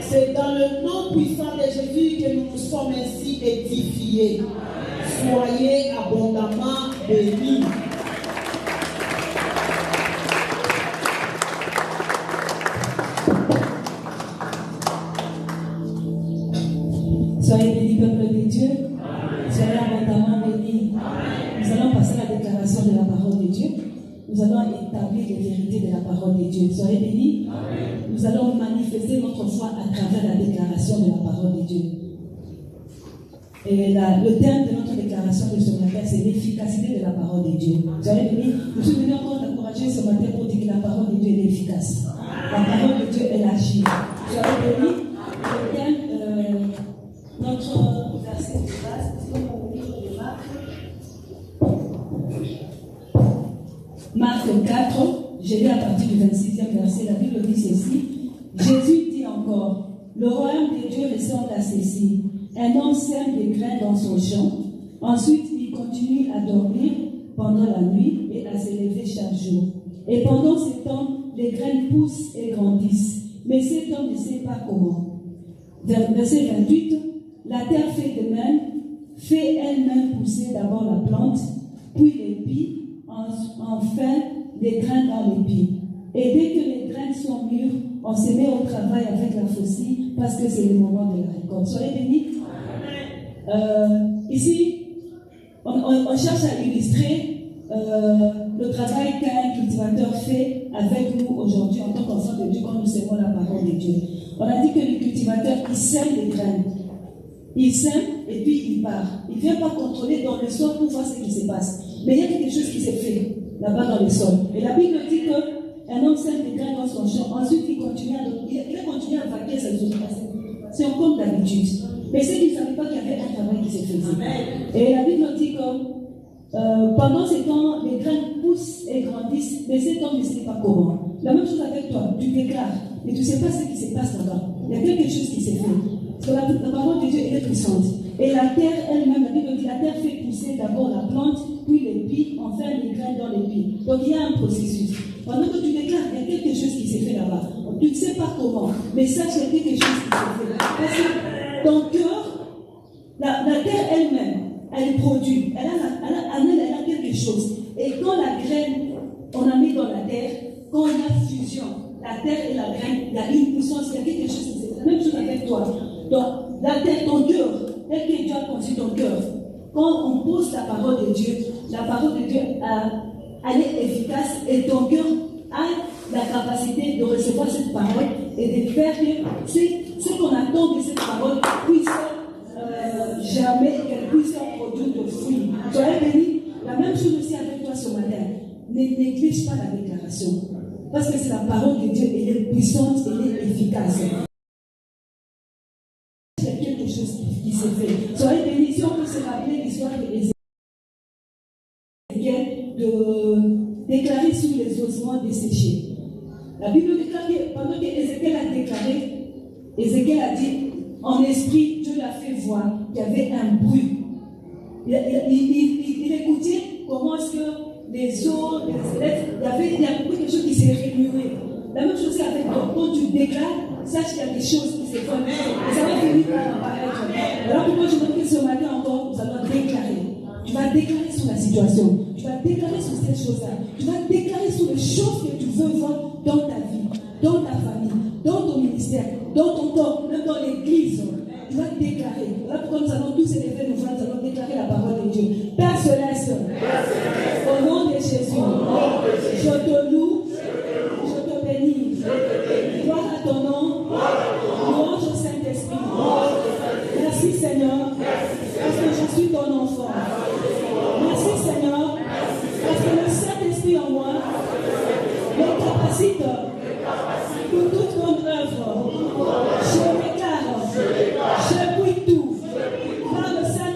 C'est dans le nom puissant de Jésus que nous nous sommes ainsi édifiés. Soyez abondamment bénis. Soyez bénis, peuple de Dieu. Soyez abondamment bénis. Nous allons passer à la déclaration de la parole de Dieu. Nous allons établir les vérités de la parole de Dieu. Soyez bénis. Amen. Nous allons manifester notre foi à travers la déclaration de la parole de Dieu. Et le thème de notre déclaration de ce matin, c'est l'efficacité de la parole de Dieu. Soyez bénis. Je suis venu encore t'encourager ce matin pour dire que la parole de Dieu est efficace. La parole de Dieu, elle agit. Soyez bénis. Le thème, notre verset de base, c'est dans le livre de Marc 4, je lis à partir du 26e verset, la Bible dit ceci. Jésus dit encore, le royaume de Dieu ressemble à ceci. Un homme sème des grains dans son champ, ensuite il continue à dormir pendant la nuit et à se lever chaque jour. Et pendant ce temps, les graines poussent et grandissent, mais cet homme ne sait pas comment. Verset 28, la terre fait de même, fait elle-même pousser d'abord la plante, puis l'épi, enfin les grains dans l'épi. Et dès que les grains sont mûrs, on se met au travail avec la faucille parce que c'est le moment de la récolte. Soyez bénis. Ici, on cherche à illustrer le travail qu'un cultivateur fait avec nous aujourd'hui en tant qu'enfant de Dieu quand nous semons la parole de Dieu. On a dit que le cultivateur, il sème les graines. Il sème et puis il part. Il ne vient pas contrôler dans le sol pour voir ce qui se passe. Mais il y a quelque chose qui s'est fait là-bas dans le sol. Et la Bible dit qu'un homme sème des grains dans son champ. Ensuite, il a continué à vaquer ses occupations. C'est comme d'habitude. Mais c'est qu'ils ne savaient pas qu'il y avait un travail qui se faisait. Et la Bible dit que pendant ce temps, les grains poussent et grandissent, mais cet homme ne sait pas comment. La même chose avec toi. Tu déclares, mais tu ne sais pas ce qui se passe là-bas. Il y a quelque chose qui s'est fait. Parce que la parole de Dieu, elle est puissante. Et la terre elle-même, la Bible dit, la terre fait pousser d'abord la plante, puis l'épi, enfin les grains dans l'épi. Donc il y a un processus. Pendant que tu déclares, il y a quelque chose qui s'est fait là-bas. Tu ne sais pas comment, mais sache qu'il y a quelque chose qui s'est fait. Parce que ton cœur, la terre elle-même, elle produit. Elle a quelque chose. Et quand la graine, on a mis dans la terre, quand il y a fusion, la terre et la graine, il y a une puissance, il y a quelque chose qui s'est fait. La même chose avec toi. Donc, la terre, ton cœur, tel que Dieu a conçu ton cœur, quand on pose la parole de Dieu elle est efficace et ton cœur a la capacité de recevoir cette parole et de faire que ce qu'on attend de cette parole puisse jamais qu'elle puisse produire de fruits. Soyez bénis. La même chose aussi avec toi ce matin. Ne néglige pas la déclaration. Parce que c'est la parole de Dieu, elle est puissante, elle est efficace. Il y a quelque chose qui s'est fait. Soyez bénis. déclaré sur les ossements desséchés. La Bible déclare que pendant qu'Ézéchiel a déclaré, Ézéchiel a dit, en esprit, Dieu l'a fait voir qu'il y avait un bruit. Il écoutait comment est-ce que les os, les squelettes, il y a beaucoup de choses qui s'est remué. La même chose avec toi. Quand tu déclares, sache qu'il y a des choses qui se font. Et ça va finir par apparaître. Alors pourquoi je me dis que ce matin encore, nous allons déclarer. Tu vas déclarer sur la situation. Tu vas déclarer sur cette chose-là. Tu vas déclarer sur les choses que tu veux voir dans ta vie, dans ta famille, dans ton ministère, dans ton corps, même dans l'église. Tu vas déclarer. Voilà pourquoi nous allons tous élever nos voix, nous allons déclarer la parole de Dieu. Père Céleste, au nom de Jésus, je te loue, je te bénis. Gloire à ton nom, louange au Saint-Esprit. Merci Seigneur, parce que je suis ton enfant. Merci Seigneur, parce que le Saint-Esprit en moi me capacite pour toute bonne œuvre. Je déclare, je puis tout par le Saint-Esprit.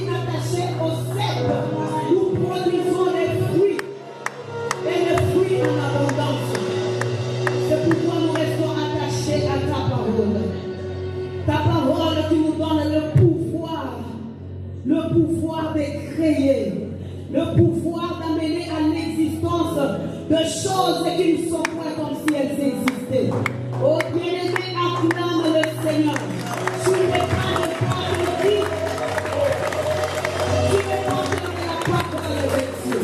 suis attaché au cèpe, nous produisons des fruits. Et des fruits en abondance. C'est pourquoi nous restons attachés à ta parole. Ta parole qui nous donne le pouvoir de créer, le pouvoir d'amener à l'existence de choses qui ne sont pas comme si elles existaient. Oh bien-aimé, acclame le Seigneur. Tu n'es pas le porte de vie. Tu es porteur de la parole de Dieu.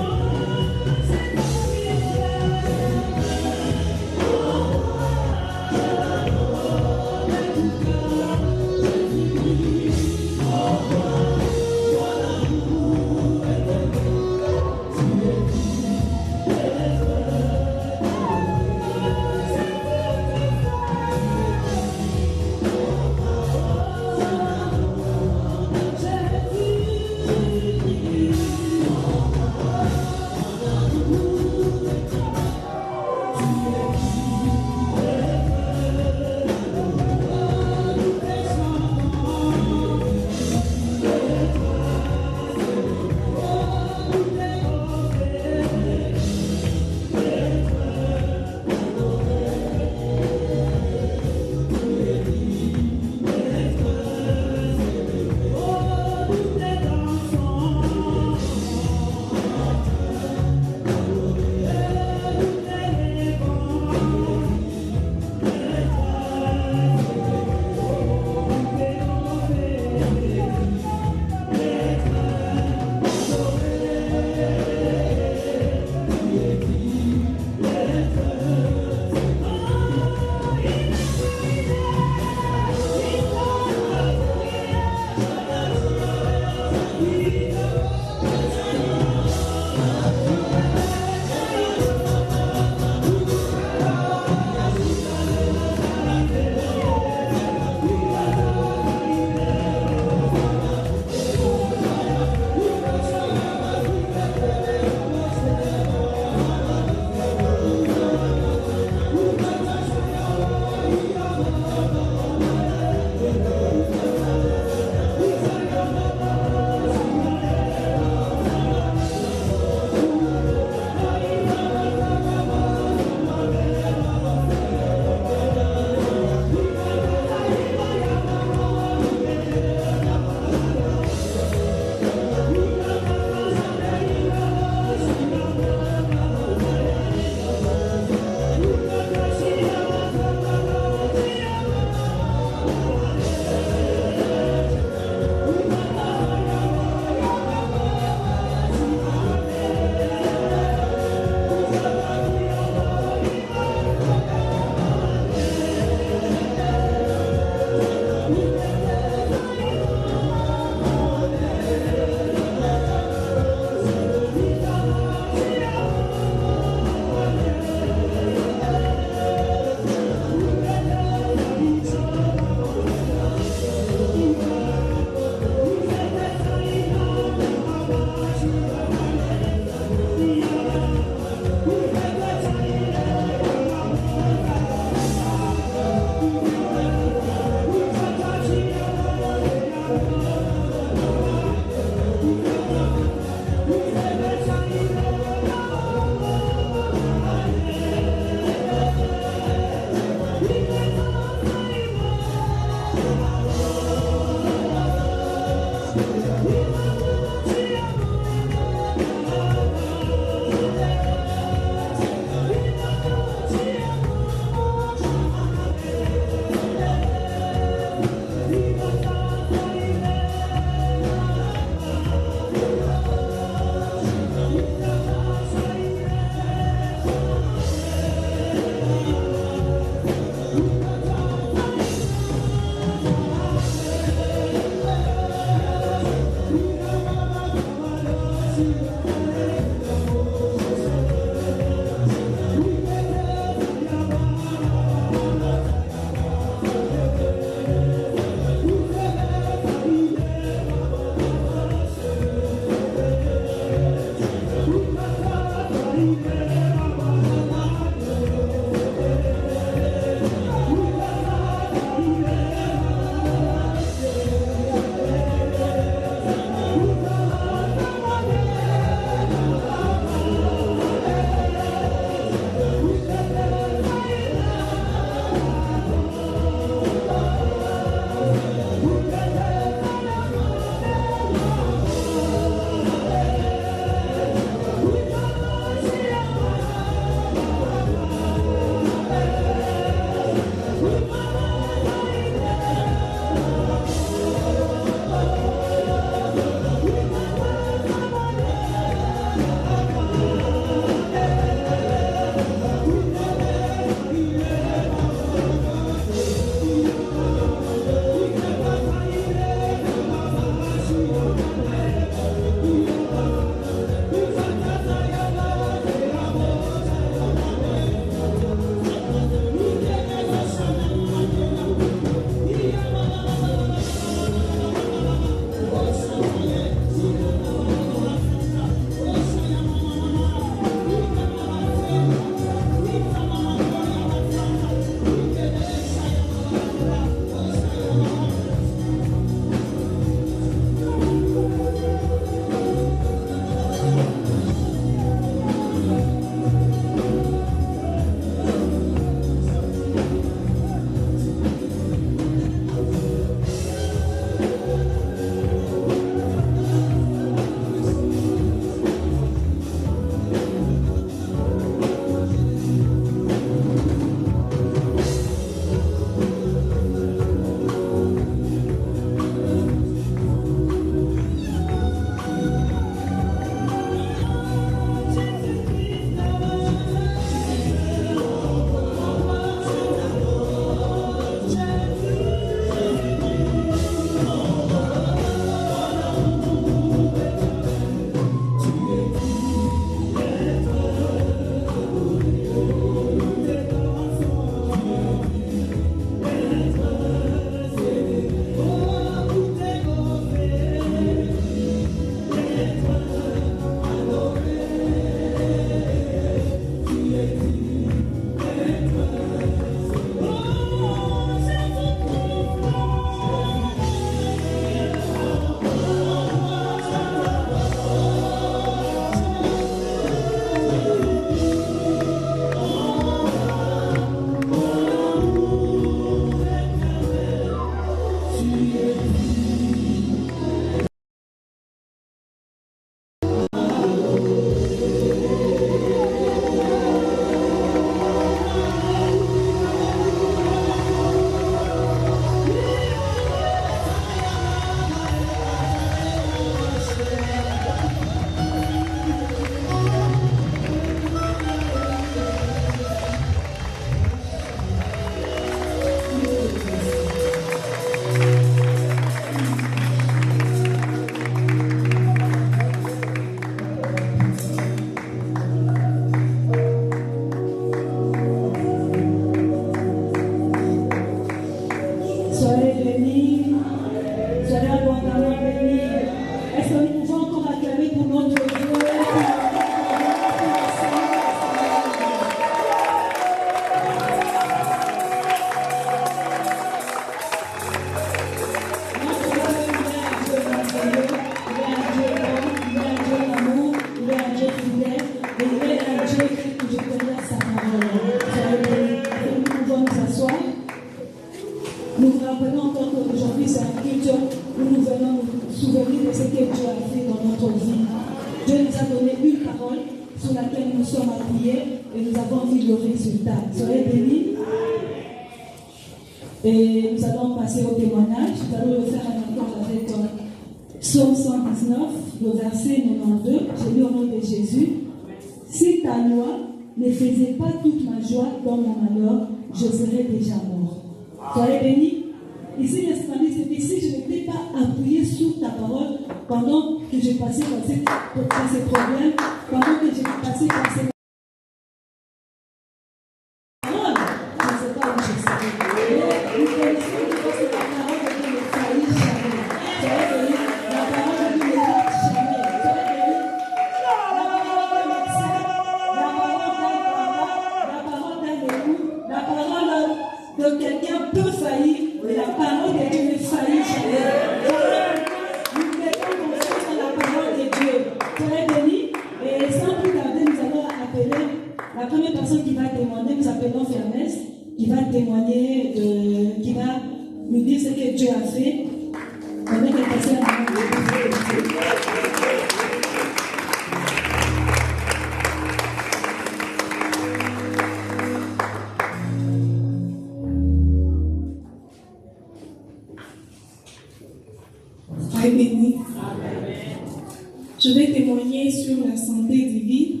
Je vais témoigner sur la santé divine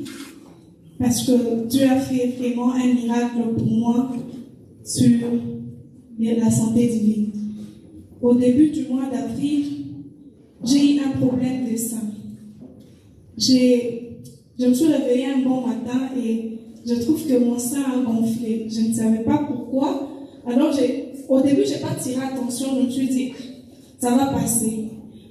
parce que Dieu a fait vraiment un miracle pour moi sur la santé divine. Au début du mois d'avril, j'ai eu un problème de sein. Je me suis réveillée un bon matin et je trouve que mon sein a gonflé. Je ne savais pas pourquoi. Alors, au début, je n'ai pas tiré attention. Je me suis dit, ça va passer.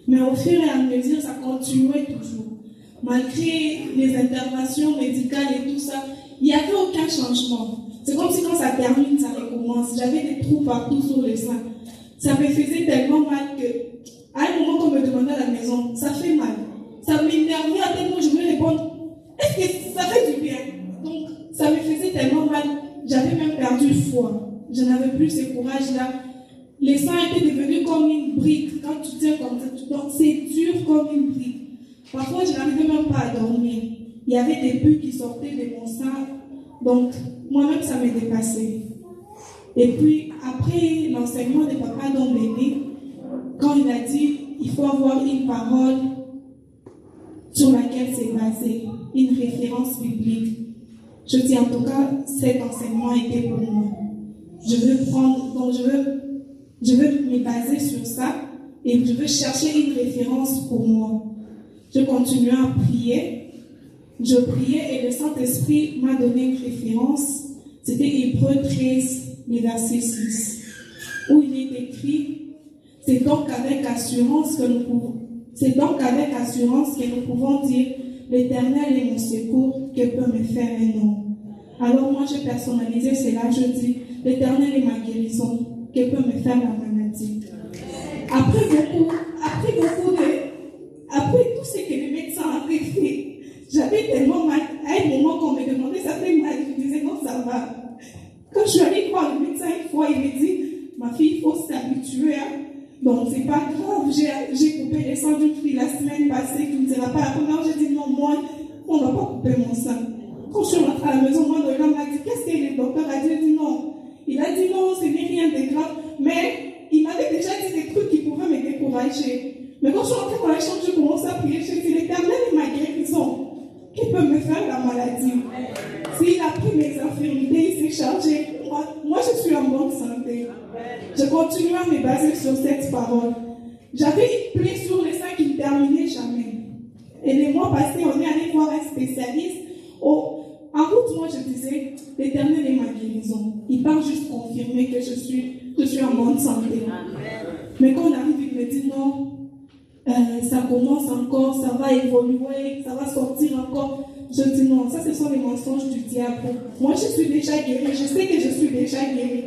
Mais au fur et à mesure, ça continuait toujours. Malgré les interventions médicales et tout ça, il n'y avait aucun changement. C'est comme si quand ça termine, ça recommence. J'avais des trous partout sur le sein. Ça me faisait tellement mal que, à un moment qu'on me demandait à la maison, ça fait mal. Ça m'énervait à tel point je voulais répondre, est-ce que ça fait du bien? Donc, ça me faisait tellement mal. J'avais même perdu foi. Je n'avais plus ce courage-là. Les seins étaient devenus comme une brique. Quand tu tiens comme ça, c'est dur comme une brique. Parfois, je n'arrivais même pas à dormir. Il y avait des bulles qui sortaient de mon sein. Donc, moi-même, ça me dépassait. Et puis, après l'enseignement de Papa Don Béni, quand il a dit, il faut avoir une parole sur laquelle c'est basé, une référence biblique. Je dis en tout cas, cet enseignement était pour moi. Je veux me baser sur ça et je veux chercher une référence pour moi. Je continuais à prier. Je priais et le Saint-Esprit m'a donné une référence. C'était Hébreux 13, le verset 6, où il est écrit, c'est donc avec assurance que nous pouvons dire, l'Éternel est mon secours, que peut me faire un homme. Alors moi, j'ai personnalisé cela, je dis, l'Éternel est ma guérison, que peut me faire la maladie. Après tout ce que les médecins avaient fait, j'avais tellement mal. À un moment, quand on me demandait, ça fait mal, je disais, non, ça va. Quand je suis allée voir le médecin une fois, il me dit, ma fille, il faut s'habituer. Donc, c'est pas grave, j'ai coupé les seins d'une fille la semaine passée qui ne sera pas la première. J'ai dit non, moi, on ne va pas couper mon sein. Quand je suis rentrée à la maison, moi, le gars m'a dit, qu'est-ce que le docteur a dit? J'ai dit non. Il a dit non, ce n'est rien de grave. Mais il m'avait déjà dit des trucs qui pouvaient me décourager. Mais quand je suis rentrée dans la chambre, je commence à prier. Je dis, l'Éternel est ma guérison. Qui peut me faire la maladie? S'il a pris mes infirmités, il s'est chargé. Moi, je suis en bonne santé. Je continue à me baser sur cette parole. J'avais une plaie sur les seins qui ne terminait jamais. Et les mois passés, on est allé voir un spécialiste. En route, moi, je disais, l'Éternel est ma guérison. Il part juste confirmer que je suis en bonne santé. Mais quand on arrive, il me dit non. Ça commence encore, ça va évoluer, ça va sortir encore. Je dis non, ça ce sont les mensonges du diable. Moi je suis déjà guérie, je sais que je suis déjà guérie.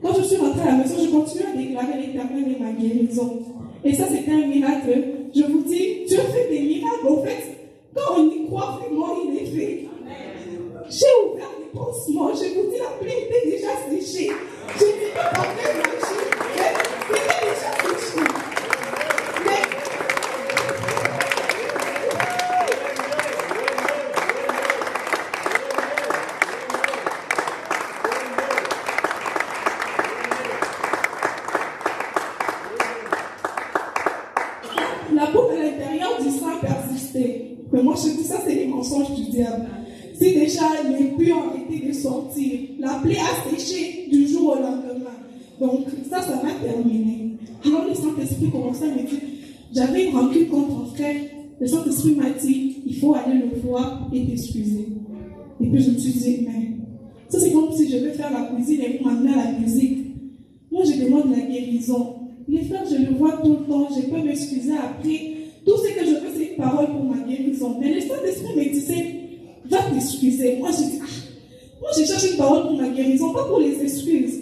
Quand je suis rentrée à la maison, je continue à déclarer l'Éternel est ma guérison. Et ça c'était un miracle. Je vous dis, Dieu fait des miracles. En fait, quand on y croit vraiment, il est fait. J'ai ouvert les pansements, je vous dis, la plaie était déjà séchée. Je n'ai pas parlé de magie, mais c'était déjà séché. La peau à l'intérieur du sang persistait. Mais moi, je dis ça, c'est les mensonges du diable. Si déjà les puits ont arrêté de sortir, la plaie a séché du jour au lendemain. Donc, ça va terminer. Alors, le Saint-Esprit commençait à me dire, j'avais une rancune contre un frère. Le Saint-Esprit m'a dit, il faut aller le voir et t'excuser. Et puis, je me suis dit, mais ça, c'est comme si je vais faire la cuisine et vous m'amener à la musique. Moi, je demande la guérison. Les frères, je le vois tout le temps, je peux m'excuser après. Tout ce que je veux, c'est une parole pour ma guérison. Mais le Saint-Esprit me disait, va t'excuser. Moi, je dis, moi, je cherche une parole pour ma guérison, pas pour les excuses.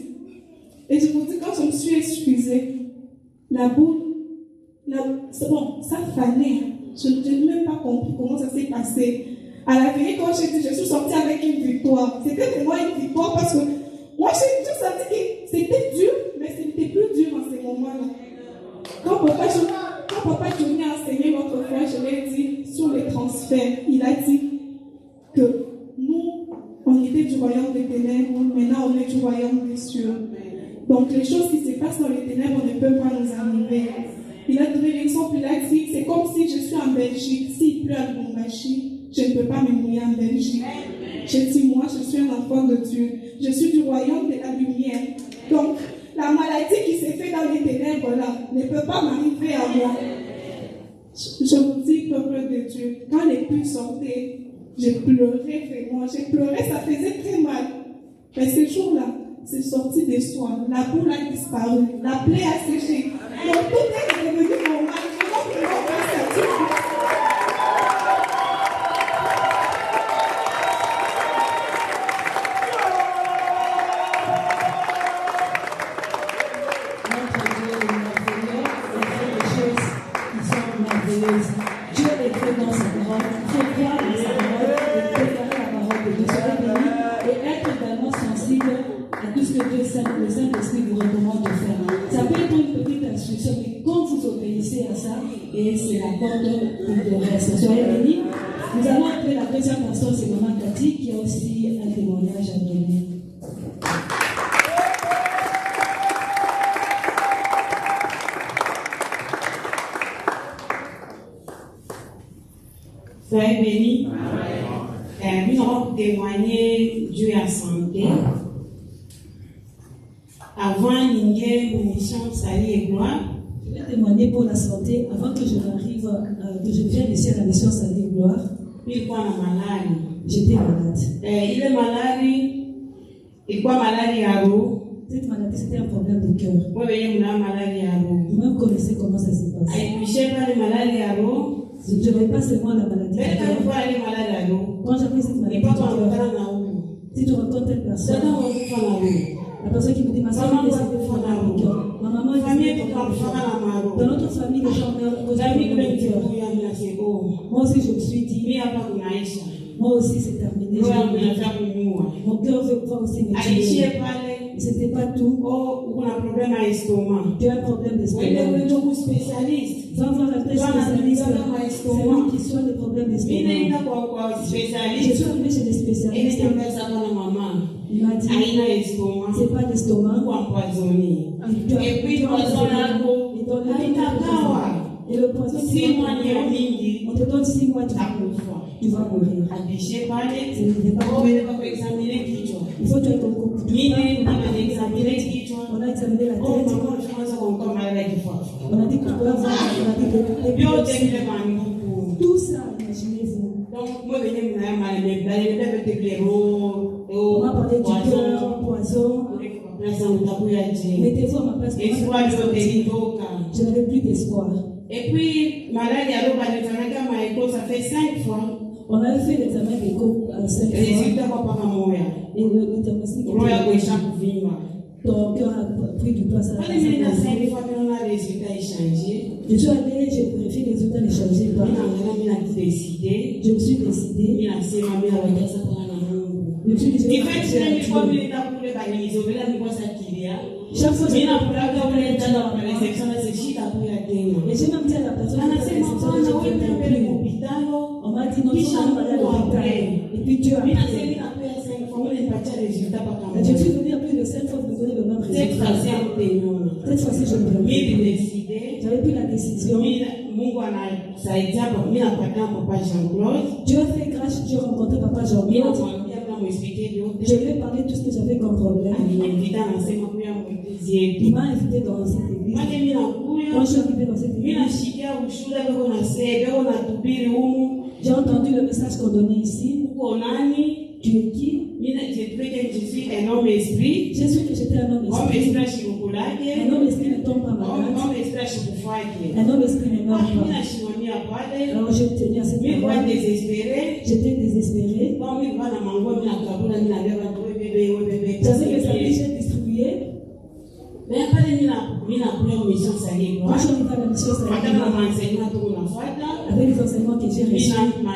Et je vous dis, quand je me suis excusée, la boule, c'est bon, ça fanait. Je n'ai même pas compris comment ça s'est passé. À la veille, quand j'ai dit, je suis sortie avec une victoire. C'était vraiment une victoire parce que moi, j'ai juste senti que c'était dur, mais ce n'était plus dur en ces moments-là. Quand Papa Johnny a enseigné l'autre fois, je l'ai dit sur les transferts, il a dit que nous, on était du royaume des ténèbres, maintenant on est du royaume des cieux. Donc les choses qui se passent dans les ténèbres ne peuvent pas nous arriver. Il a donné l'exemple, il a dit, c'est comme si je suis en Belgique, s'il pleut à Lubumbashi, je ne peux pas me mouiller en Belgique. J'ai dit, moi, je suis un enfant de Dieu. Je suis du royaume de la lumière. Donc, la maladie qui s'est faite dans les ténèbres là ne peut pas m'arriver à moi. Je vous dis, peuple de Dieu, quand les pluies sortaient, j'ai pleuré vraiment. J'ai pleuré, ça faisait très mal. Mais ce jour-là, c'est sorti des soins. La boule a disparu. La plaie a séché. Donc, tout est devenu normal. Je vois vraiment grâce à Dieu. Dieu est fait dans sa parole. Il faut croire dans sa parole et déclarer la parole de Dieu. Soyez bénis et être également sensible à tout ce que Dieu, le Saint-Esprit vous recommande de faire. Ça peut être une petite instruction, mais quand vous obéissez à ça, et c'est la porte pour le reste. Soyez bénis. Nous allons appeler la deuxième pasteur, c'est Maman Cathy, qui a aussi un témoignage à donner. Soyez bénis. Nous allons témoigner Dieu à santé. Avant l'ingé mission Salut et Gloire. Je vais témoigner pour la santé avant que je n'arrive, que je vienne ici à la mission Salut et Gloire. Il quoi la maladie. J'étais malade. Il est malade. Il quoi maladie à l'eau. Cette maladie, c'était un problème de cœur. Oui, il y a une maladie à l'eau. Vous-même connaissez comment ça s'est passé. Et puis, je n'ai pas de maladie à l'eau. Je n'avais pas seulement la maladie. Mais quand il faut aller malade à l'eau. Quand j'avais cette maladie, si tu rencontres une personne, la personne qui me dit ma soeur est décédée de problème de cœur. Ma maman est décédée de problème de cœur. Dans notre famille, les gens meurent de problème de cœur. Moi aussi, je me suis dit, moi aussi, c'est terminé. Mon cœur veut pas aussi me tuer. C'était pas tout. Oh, on a un problème à l'estomac. Tu as un problème d'estomac. Oui, mais tu es un spécialiste. Va voir un très spécialiste. C'est lui qui soigne le problème d'estomac. Je suis arrivée chez les spécialistes. Il m'a dit, c'est pas d'estomac. Et puis, et le poison, on te donne 6 mois, tu vas mourir. Il faut que tu aies ton couple. On a examiné la tête. On a dit que tu peux avoir, on a dit que tout ça, imaginez-vous. On m'a parlé du cœur, poison. Mettez-vous à ma place. Je n'avais plus d'espoir. Et puis, maladie à l'eau, ça fait 5 fois. On avait fait l'examen d'écho 5 fois. Et le diagnostic était ton cœur a pris du poids. Je suis allée, j'ai vérifié les résultats ne changeaient pas. Je me suis décidée. Je me suis dit, chaque fois que et j'ai même dit à la personne on m'a dit non, on va aller à l'hôpital. Et puis Dieu a pris. Je suis venue à plus de 5 fois pour donner le même résultat. Cette fois-ci, je me plais. J'avais pris la décision. Dieu a fait grâce, Dieu a rencontré Papa Jean-Claude. Je lui ai parlé de tout ce que j'avais comme problème. Il m'a invité dans cette église. Quand je suis arrivée dans cette église, j'ai entendu le message qu'on donnait ici. Tu es qui? Je suis un homme esprit. J'ai su que j'étais un homme esprit. Un homme esprit ne tombe pas malade. Un homme esprit ne meurt pas. Alors j'ai tenu à cette parole. J'étais désespérée. J'avais les amis, j'ai distribué. Mais pas de mission sérieuse. Moi, je n'ai pas la mission sérieuse. Avec les enseignements que j'ai reçus. Ma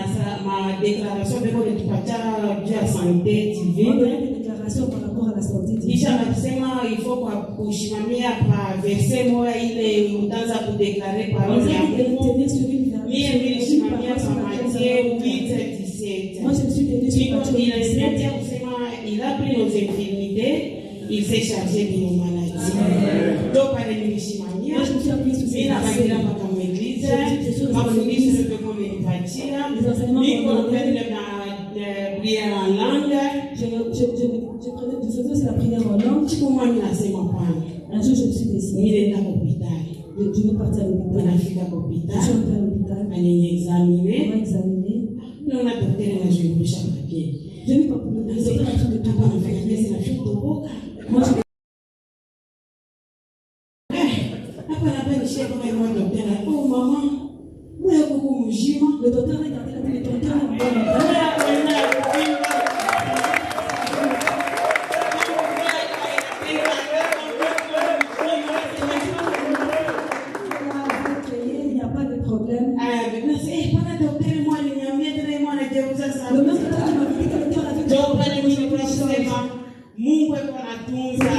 déclaration de la santé divine. On donne des déclarations par rapport à la santé divine. Il faut kushimamia pa verset moja ile utaanza kudeclarer parole ya Mungu. Mimi nilishimamia pa Matthieu 8:17. Moi, je me suis tenue sur Matthieu 8:17. Il a pris nos infirmités, il s'est chargé de nos maladies. Donc, par nilishimamia, Moi, je me suis appuyée sur ces mimi nabakia versets. hapa kama église, mafundisho ndio nimepatia. Niko napenda na prière en langue. Je faisais aussi la prière en langue. Un jour, je me suis décidée. Je vais partir à l'hôpital. Je suis entrée à l'hôpital. On m'a examiné. Je n'ai pas pu le docteur en train de tout faire. Moi, je le docteur a regardé la télé, ton cœur est il n'y a pas de problème. Le même docteur qui m'a dit que le cœur avait Mungu anatunza.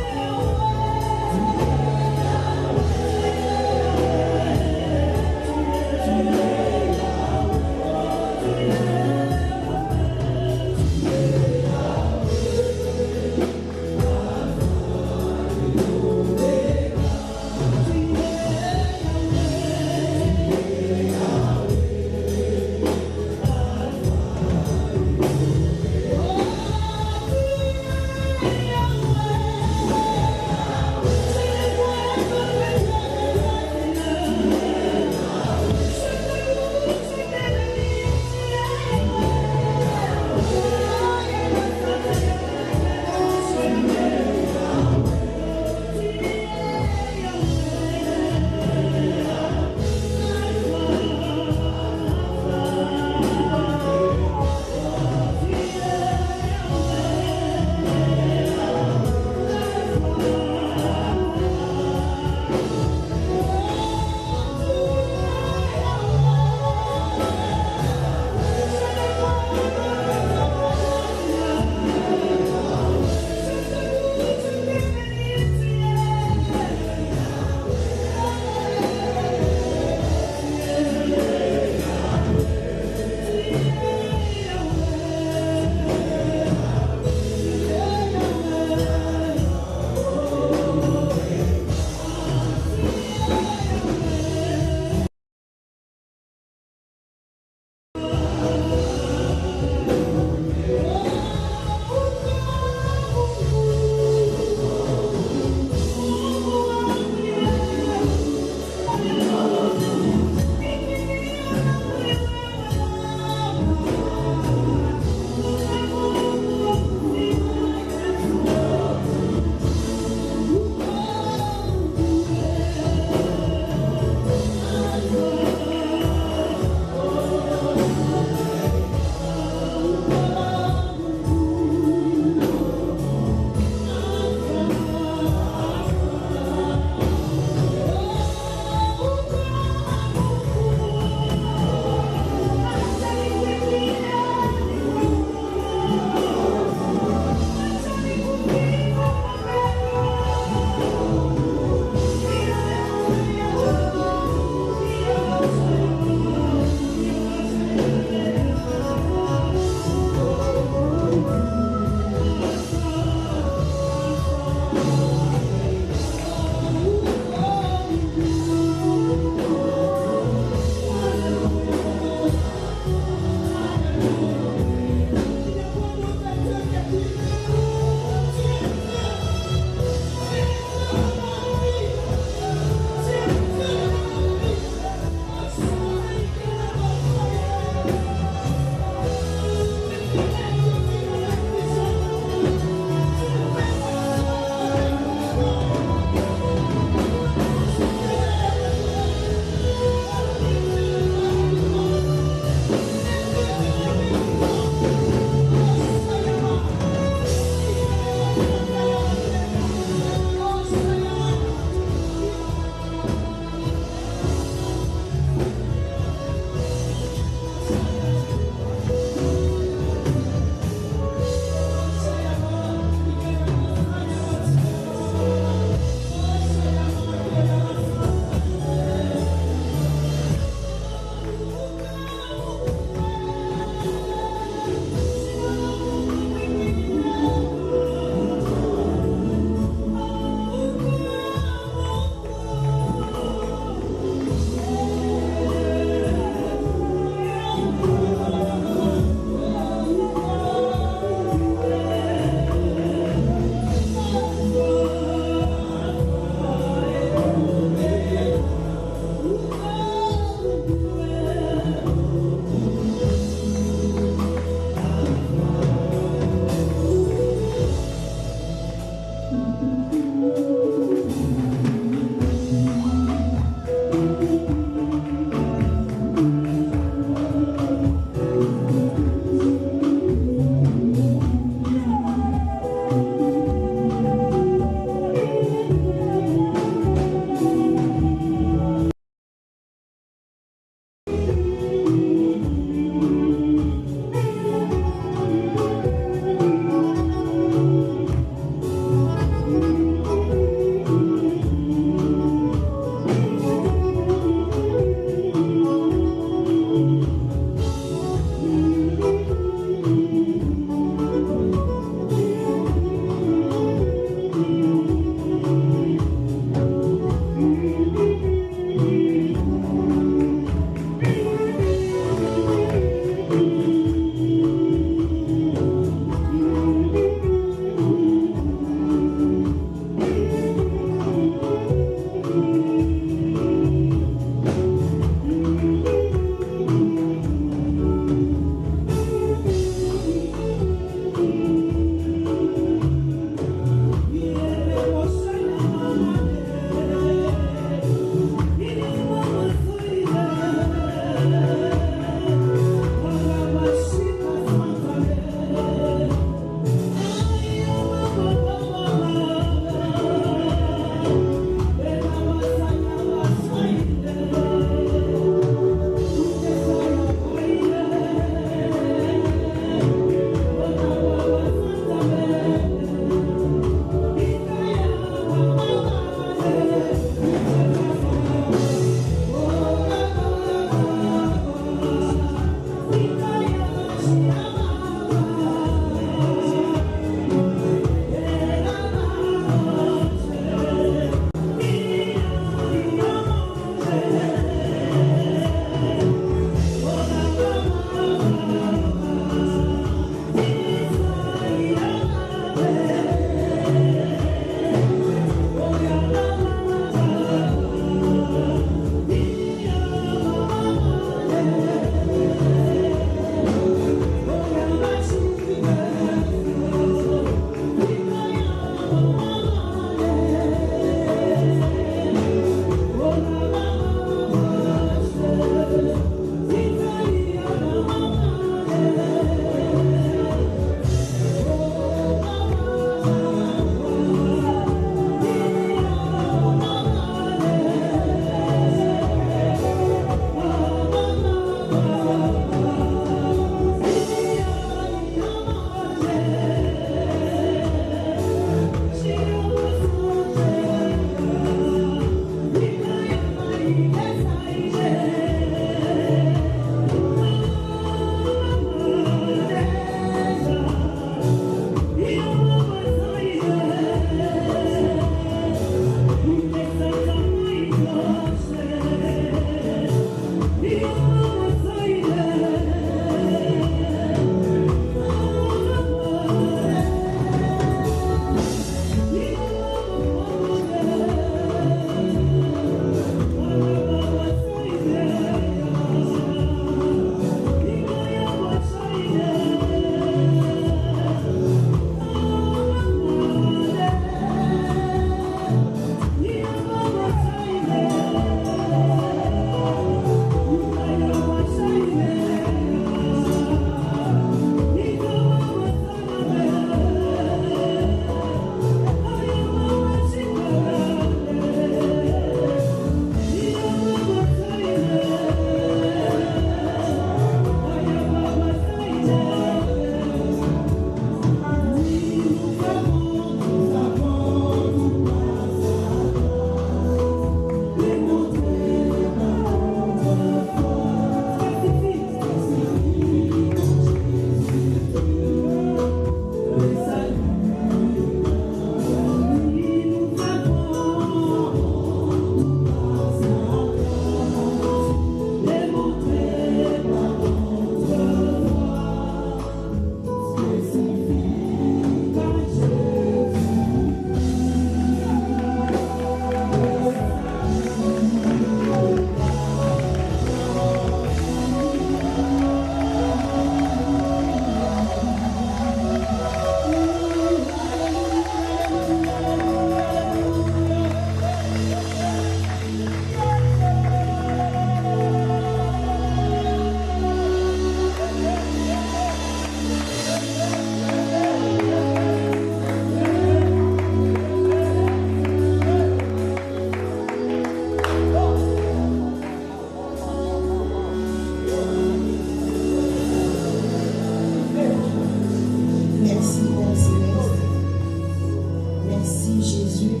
Jésus.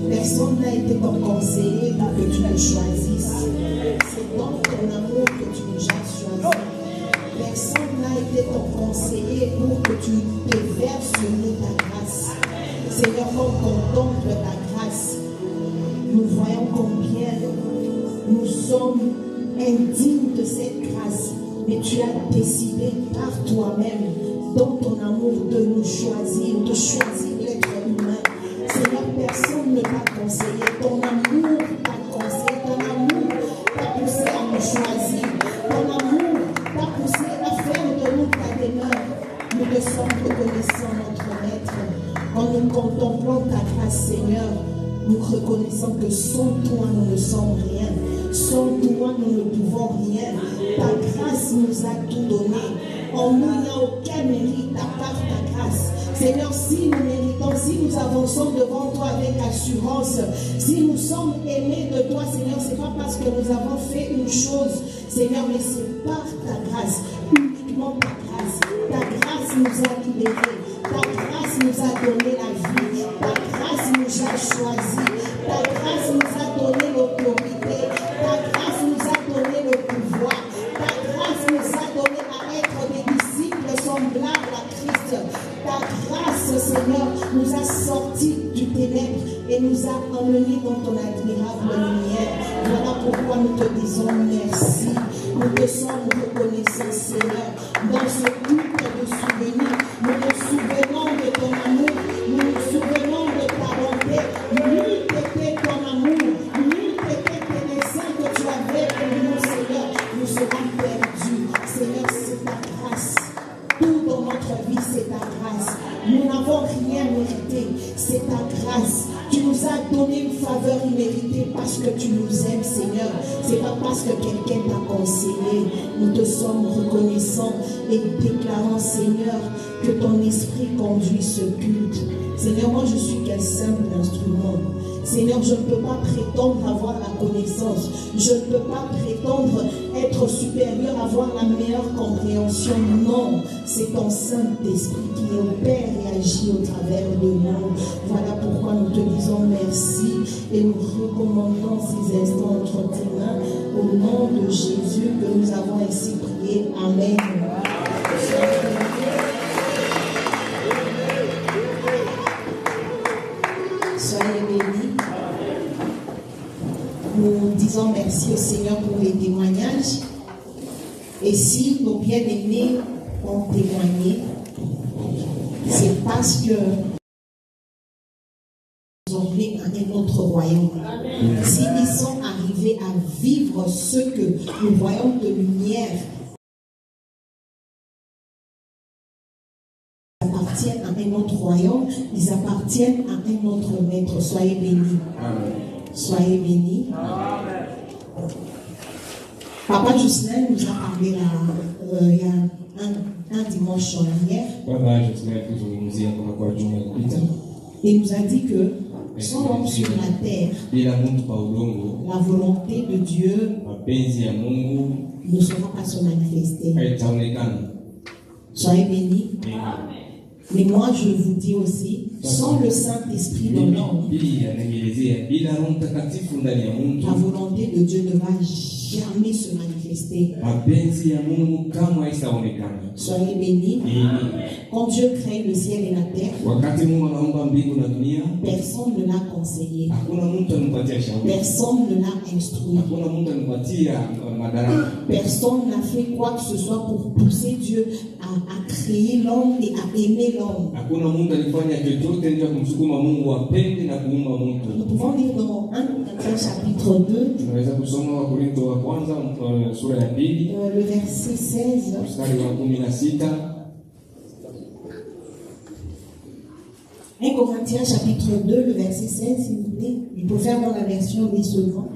Personne n'a été ton conseiller pour que tu le choisisses. C'est dans ton amour que tu nous as choisis. Personne n'a été ton conseiller pour que tu te verses sur nous ta grâce. Seigneur, quand on contemple ta grâce, nous voyons combien nous sommes indignes de cette grâce. Mais tu as décidé par toi-même, dans ton amour, de nous choisir, de choisir l'être humain. Seigneur, personne ne t'a conseillé. Ton amour t'a conseillé. Ton amour t'a poussé à nous choisir. Ton amour t'a poussé à faire de nous ta demeure. Nous te sommes reconnaissants, notre Maître. Quand nous contemplons ta grâce, Seigneur, nous reconnaissons que sans toi, nous ne sommes rien. Sans toi, nous ne pouvons rien. Ta grâce nous a tout donné. En nous, il n'y a aucun mérite à part ta grâce. Seigneur, si nous méritons, si nous avançons devant toi avec assurance, si nous sommes aimés de toi, Seigneur, ce n'est pas parce que nous avons fait une chose, Seigneur, mais c'est par ta grâce, uniquement ta grâce. Ta grâce nous a libérés. Ta grâce nous a donné la vie. Ta grâce nous a choisis. Ta grâce nous a donné l'autorité. Ta grâce nous a donné le pouvoir. Ta grâce nous a donné à être des disciples semblables à Christ. Ta grâce, Seigneur, nous a sortis du ténèbre et nous a emmenés dans ton admirable lumière. Voilà pourquoi nous te disons merci. Nous te sommes reconnaissants, Seigneur. Dans ce culte de souvenirs, nous nous souvenons de ton amour, nous nous souvenons de ta bonté. Nul n'était ton amour, nul n'était tes desseins que tu avais pour nous, Seigneur. Nous serons perdus. Seigneur, c'est ta grâce. Tout dans notre vie, c'est ta grâce. Nous n'avons rien mérité. C'est ta grâce. Tu nous as donné une faveur imméritée parce que tu nous aimes, Seigneur. C'est pas parce que quelqu'un t'a conseillé. Nous te sommes reconnaissants et déclarons, Seigneur, que ton esprit conduit ce culte. Seigneur, moi je suis qu'un simple instrument. Seigneur, je ne peux pas prétendre avoir la connaissance. Je ne peux pas prétendre être supérieur, avoir la meilleure compréhension. Non, c'est ton Saint-Esprit qui opère et agit au travers de nous. Voilà pourquoi nous te disons merci et nous recommandons ces instants entre tes mains au nom de Jésus que nous avons ainsi prié. Amen. Soyez bénis. Nous disons merci au Seigneur pour les témoignages. Et si nos bien-aimés ont témoigné, c'est parce que nous sommes venus à un autre royaume. S'ils sont arrivés à vivre ce que nous voyons de lumière, appartiennent à un autre royaume, ils appartiennent à un autre maître. Soyez bénis. Soyez bénis. Papa Jocelyn nous a parlé là, il y a un dimanche en arrière. Il nous a dit que son homme sur la terre, la volonté de Dieu ne sera pas se manifester. Soyez bénis. Mais moi, je vous dis aussi, sans le Saint-Esprit dans l'homme, la volonté de Dieu ne va jamais se manifester. Soyez bénis. Quand Dieu crée le ciel et la terre, personne ne l'a conseillé. Personne ne l'a instruit. Personne n'a fait quoi que ce soit pour pousser Dieu à créer l'homme et à aimer l'homme. Nous pouvons lire dans 1 Corinthiens chapitre 2, le verset 16. 1 Corinthiens chapitre 2, le verset 16, s'il vous plaît. Il peut faire dans la version 8 secondes.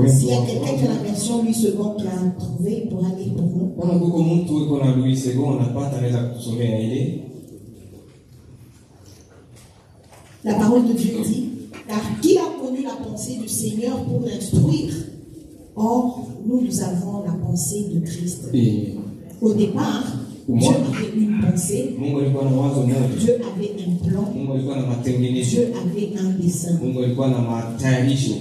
S'il y a quelqu'un qui a la version 8 secondes qui a trouvé, il pourra lire pour nous. La parole de Dieu dit, car qui a connu la pensée du Seigneur pour l'instruire? Or, nous avons la pensée de Christ. Au départ, Dieu avait une pensée. Mungu alikuwa na wazo moja. Dieu avait un plan. Mungu alikuwa na matengenezo. Dieu avait un dessein. Mungu alikuwa na matayarisho.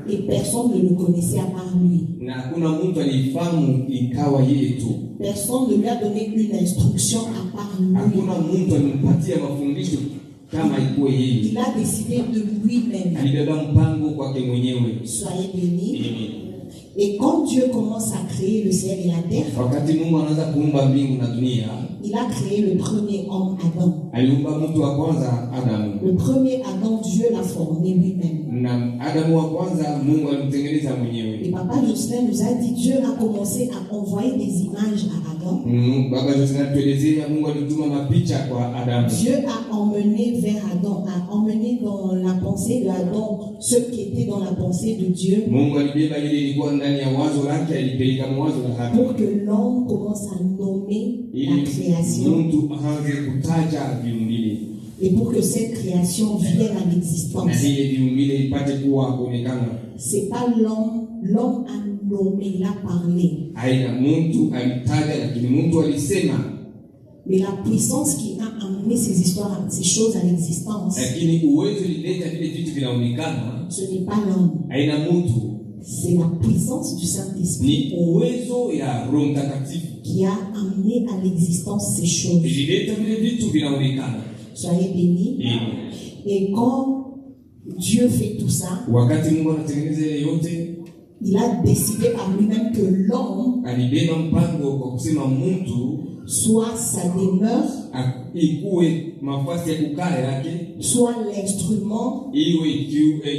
Et personne ne le connaissait à part lui. Na hakuna mtu alifahamu ikawa yeye tu. Personne ne lui a donné une instruction à part lui. Hakuna mtu alimpatia mafundisho kama ikuwe yeye. Il a décidé de lui-même. Alibeba mpango kwake mwenyewe. Soyez bénis. Amen. Et quand Dieu commence à créer le ciel et la terre, Wakati Mungu anaanza kuumba mbingu na dunia, il a créé le premier homme, Adam. aliumba mtu wa kwanza Adamu. Le premier Adam, Dieu l'a formé lui-même. Na Adamu wa kwanza Mungu alimtengeneza mwenyewe. Et Papa Jocelyn nous a dit, Dieu a commencé à envoyer des images à Adam. Baba Jocelyn atuelezea Mungu alituma mapicha kwa Adamu. Dieu a emmené vers Adam, a emmené dans la pensée de Adam ce qui était dans la pensée de Dieu. Mungu alibeba ile ilikuwa ndani ya wazo lake, alipeleka mwazo la Adamu. Pour que l'homme commence à nommer la création. Mtu aanze kutaja viumbile. Et pour que cette création vienne à l'existence. Na ile viumbile ipate kuwa kuonekana. C'est pas l'homme a nommé, il a parlé. Aina mtu alitaja lakini mtu alisema. Mais la puissance qui a amené ces histoires, ces choses à l'existence, Lakini uwezo ilileta vile vitu vinaonekana. ce n'est pas l'homme. Aina mtu. C'est la puissance du Saint-Esprit Ni uwezo ya Roho Mtakatifu qui a amené à l'existence ces choses. ilileta vile vitu vinaonekana. Soyez bénis. Et quand Dieu fait tout ça, Wakati Mungu anatengeneza ile yote, il a décidé par lui-même que l'homme alibeba mpango kwa kusema mtu soit sa demeure, ikuwe mafasi ya kukaa yake, soit l'instrument iwe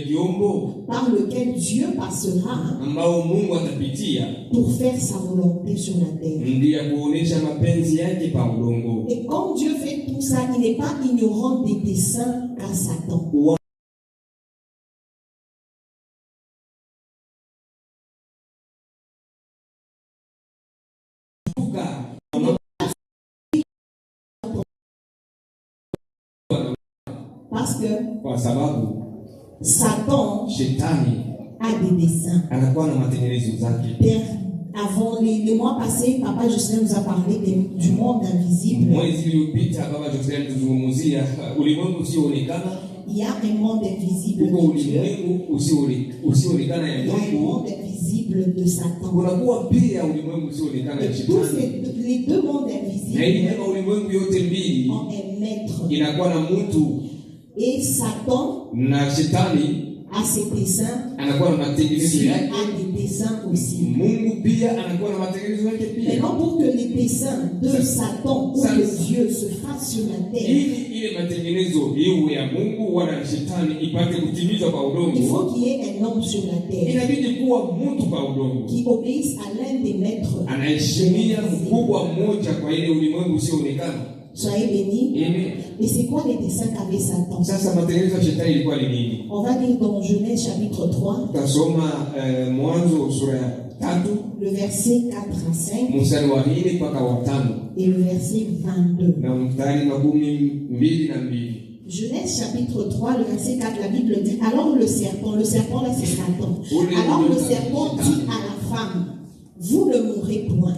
kiombo par lequel Dieu passera ambao Mungu atapitia pour faire sa volonté sur la terre. ndiye kuonesha mapenzi yake pa udongo. Et quand Dieu fait tout ça, il n'est pas ignorant des desseins qu'a Satan. Parce que Kwa sababu Satan shetani a des desseins. anakuwa na matengenezo zake. Avant les mois passés, Papa Jocelyn nous a parlé du monde invisible. Mwezi uliopita Baba Jocelyn tuzungumzia ulimwengu usioonekana. Il y a un monde invisible Huko de Dieu. ulimwengu usioonekana ya Il y a un Mungu. monde invisible de Satan. Kunakuwa pia ulimwengu usioonekana ya Et tous shetani. les deux mondes Na hii invisibles kama ulimwengu yote mbili ont un maître. inakuwa na mtu, Et Satan na shetani a ses desseins. anakuwa na matengenezo Dieu yake. a des desseins aussi. Mungu pia anakuwa na matengenezo yake pia. Maintenant, pour que les desseins de Satan ou de Dieu se fassent sur la terre, Ili ile matengenezo iwe ya Mungu wala shetani ipate kutimizwa kwa il udongo, faut qu'il y ait un homme sur la terre inabidi kuwa mtu kwa udongo qui obéisse à l'un des maîtres. anaheshimia mkubwa mmoja kwa ile ulimwengu usioonekana. Soyez bénis. Amen. Et c'est quoi les desseins qu'avait Satan? Sasa matengenezo ya shetani ilikuwa ni nini? On va lire dans Genèse chapitre 3, Tutasoma Mwanzo sura ya 3 le verset 4 à 5 mstari wa 4 mpaka wa 5 et le verset 22. na mstari wa 12. Genèse chapitre 3, le verset 4, la Bible dit, alors le serpent là c'est Satan. Alors le serpent dit à la femme, vous ne mourrez point.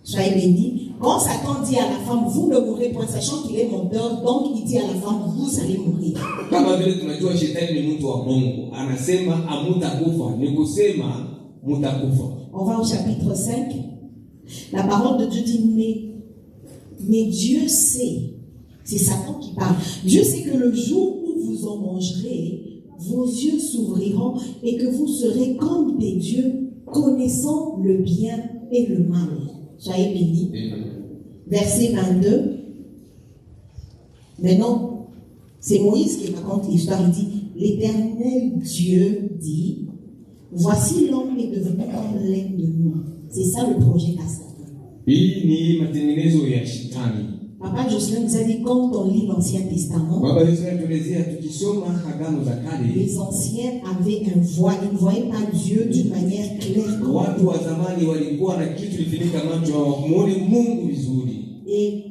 Soyez bénis. Quand Satan dit à la femme, vous ne mourrez point, sachant qu'il est menteur, donc il dit à la femme, vous allez mourir. Kama vile tunajua shetani ni mtu wa Mungu, anasema amutakufa, ni kusema mutakufa. On va au chapitre 5. La parole de Dieu dit, mais Dieu sait, c'est Satan qui parle, Dieu sait que le jour où vous en mangerez, vos yeux s'ouvriront et que vous serez comme des dieux, connaissant le bien et le mal. Soyez bénis. Verset 22. Maintenant, c'est Moïse qui raconte l'histoire. Il dit, l'Éternel Dieu dit, voici l'homme est devenu comme l'un de nous. C'est ça le projet qu'a Satan. Hii ni matengenezo ya shetani. Papa Jocelyn nous a dit, quand on lit l'Ancien Testament, Baba Yesu anatuelezea tukisoma Agano za Kale, les anciens avaient un voile. Ils ne voyaient pas Dieu d'une manière claire. watu wa zamani walikuwa na kitu lifunika macho hawamuone Mungu vizuri. Et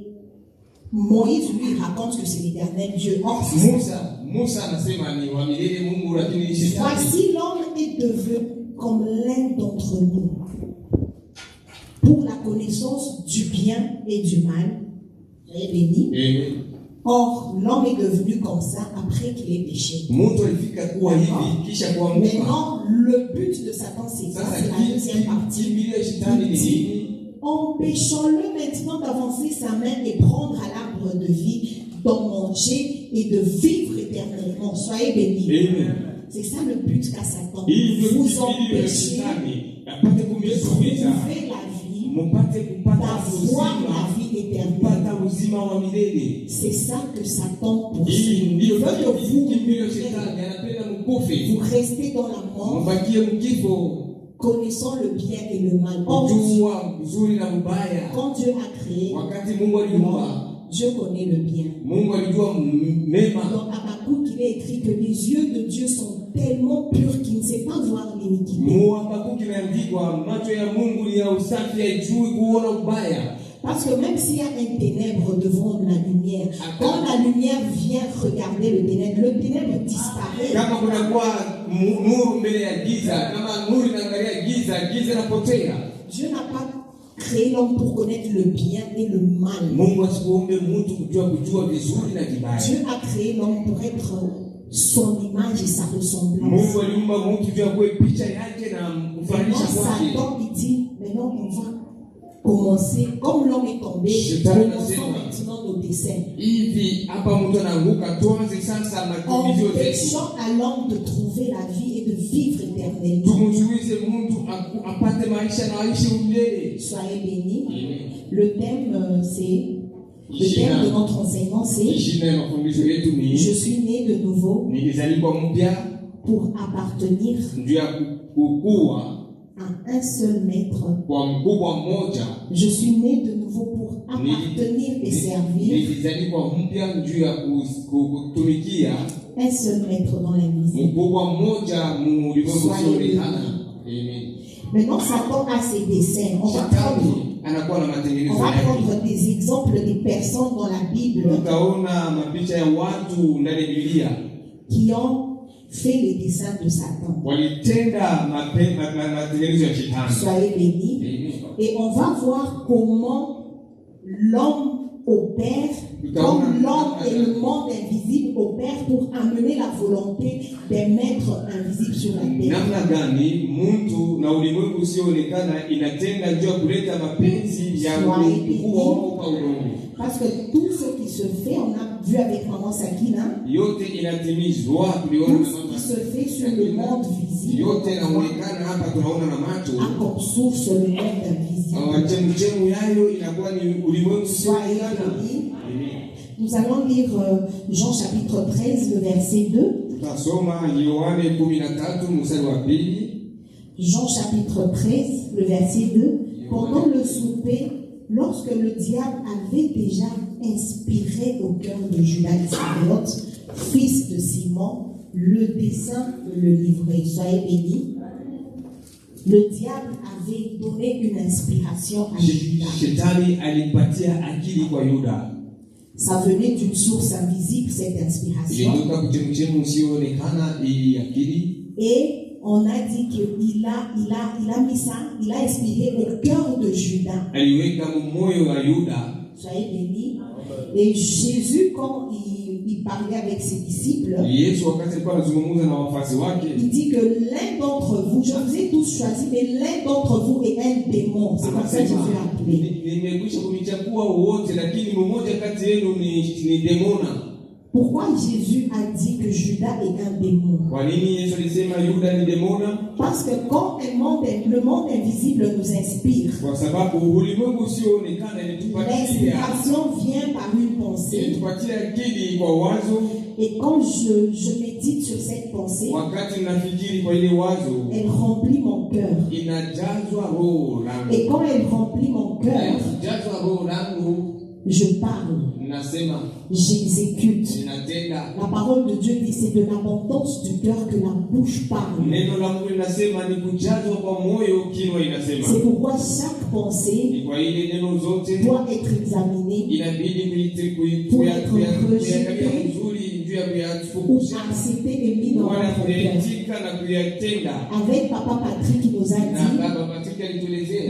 Moïse lui raconte que c'est l'Éternel Dieu. Or, Musa anasema ni wa milele Mungu, lakini ni shetani. voici l'homme est devenu comme l'un d'entre nous pour la connaissance du bien bien et du mal. Soyez bénis. Amen. Or, l'homme est devenu comme ça après qu'il ait péché. Mtu alifika kuwa hivi kisha kuanguka. Maintenant, le but de Satan, c'est ça, c'est la deuxième partie. Kimbilio ya shetani ni nini? Empêchons-le maintenant d'avancer sa main et prendre à l'arbre de vie, d'en manger et de vivre éternellement. Soyez bénis. Amen. C'est ça le but qu'a Satan. Hii ndio Vous kimbilio ya empêcher shetani apate de kumizuiza trouver la vie, mupate kupata d'avoir uzima, la vie éternelle. kupata uzima wa milele. C'est ça que Satan Hii poursuit. Il ndio veut que vous, kimbilio ya shetani, anapenda mkufe, vous restez dans la mort, mubakie mkifo, connaissant le bien et le mal. Or, kujua uzuri na ubaya. quand Dieu a créé, Wakati Mungu aliumba, Dieu connaît le bien. Mungu alijua mema. Dans Habakkuk, il est écrit que les yeux de Dieu sont tellement purs qu'il ne sait pas voir l'iniquité. Habakuki imeandikwa, macho ya Mungu ni ya usafi, haijui kuona ubaya. Parce que même s'il y a un ténèbre devant la lumière, quand la lumière vient regarder le ténèbre disparaît. Kama kunakuwa nuru mbele ya giza, kama nuru inaangalia giza, giza inapotea. Dieu n'a pas créé l'homme pour connaître le bien et le mal. Mungu asikuumbe mtu kujua vizuri na vibaya. Dieu a créé l'homme pour être son image et sa ressemblance. Mungu aliumba mtu kujua kwa picha yake na kufanisha kwake. Satan il dit, maintenant on va commencer, comme l'homme est tombé, commençons maintenant nos dessins. Hivi hapa mtu anaanguka, tuanze sasa makimbilio yetu. Empêchant à l'homme de trouver la vie et de vivre éternellement. Tumzuize mtu apate maisha na aishi milele. Soyez bénis. Le thème le thème de notre enseignement c'est je suis né de nouveau pour appartenir à un seul maître. Je suis né de nouveau pour appartenir et servir un seul maître dans l'église. Maintenant, Satan a ses desseins. On va prendre des exemples des personnes dans la Bible qui ont fait les desseins de Satan. Soyez bénis. Et on va voir comment l'homme opère, comme l'homme et le monde invisible opèrent pour amener la volonté des maîtres invisibles sur la terre. Parce que tout ce qui se fait, on a vu avec Maman Sakina, tout ce qui se fait sur le monde visible a comme source le monde invisible. Soyez bénis. Nous allons lire Jean chapitre 13, le verset 2. Jean chapitre 13, le verset 2. Pendant le souper, lorsque le diable avait déjà inspiré au cœur de Judas Iscariote, fils de Simon, le dessein de le livrer. Soyez bénis. Le diable avait donné une inspiration à Judas. Ça venait d'une source invisible, cette inspiration. Et on a dit qu'il a mis ça, il a inspiré au cœur de Judas. Soyez bénis. Et Jésus, quand il parlait avec ses disciples, il dit que l'un d'entre vous, je vous ai tous choisis, mais l'un d'entre vous est un démon. C'est comme ça que Jésus a appelé. Pourquoi Jésus a dit que Judas est un démon? Parce que quand le monde invisible nous inspire, l'inspiration vient par une pensée. Et quand je médite sur cette pensée, elle remplit mon cœur. Et quand elle remplit mon cœur, je parle, j'exécute. La parole de Dieu dit c'est de l'abondance du cœur que la bouche parle. C'est pourquoi chaque pensée doit être examinée pour être rejetée ou accepté et mis dans notre cœur. Avec Papa Patrick qui nous a dit,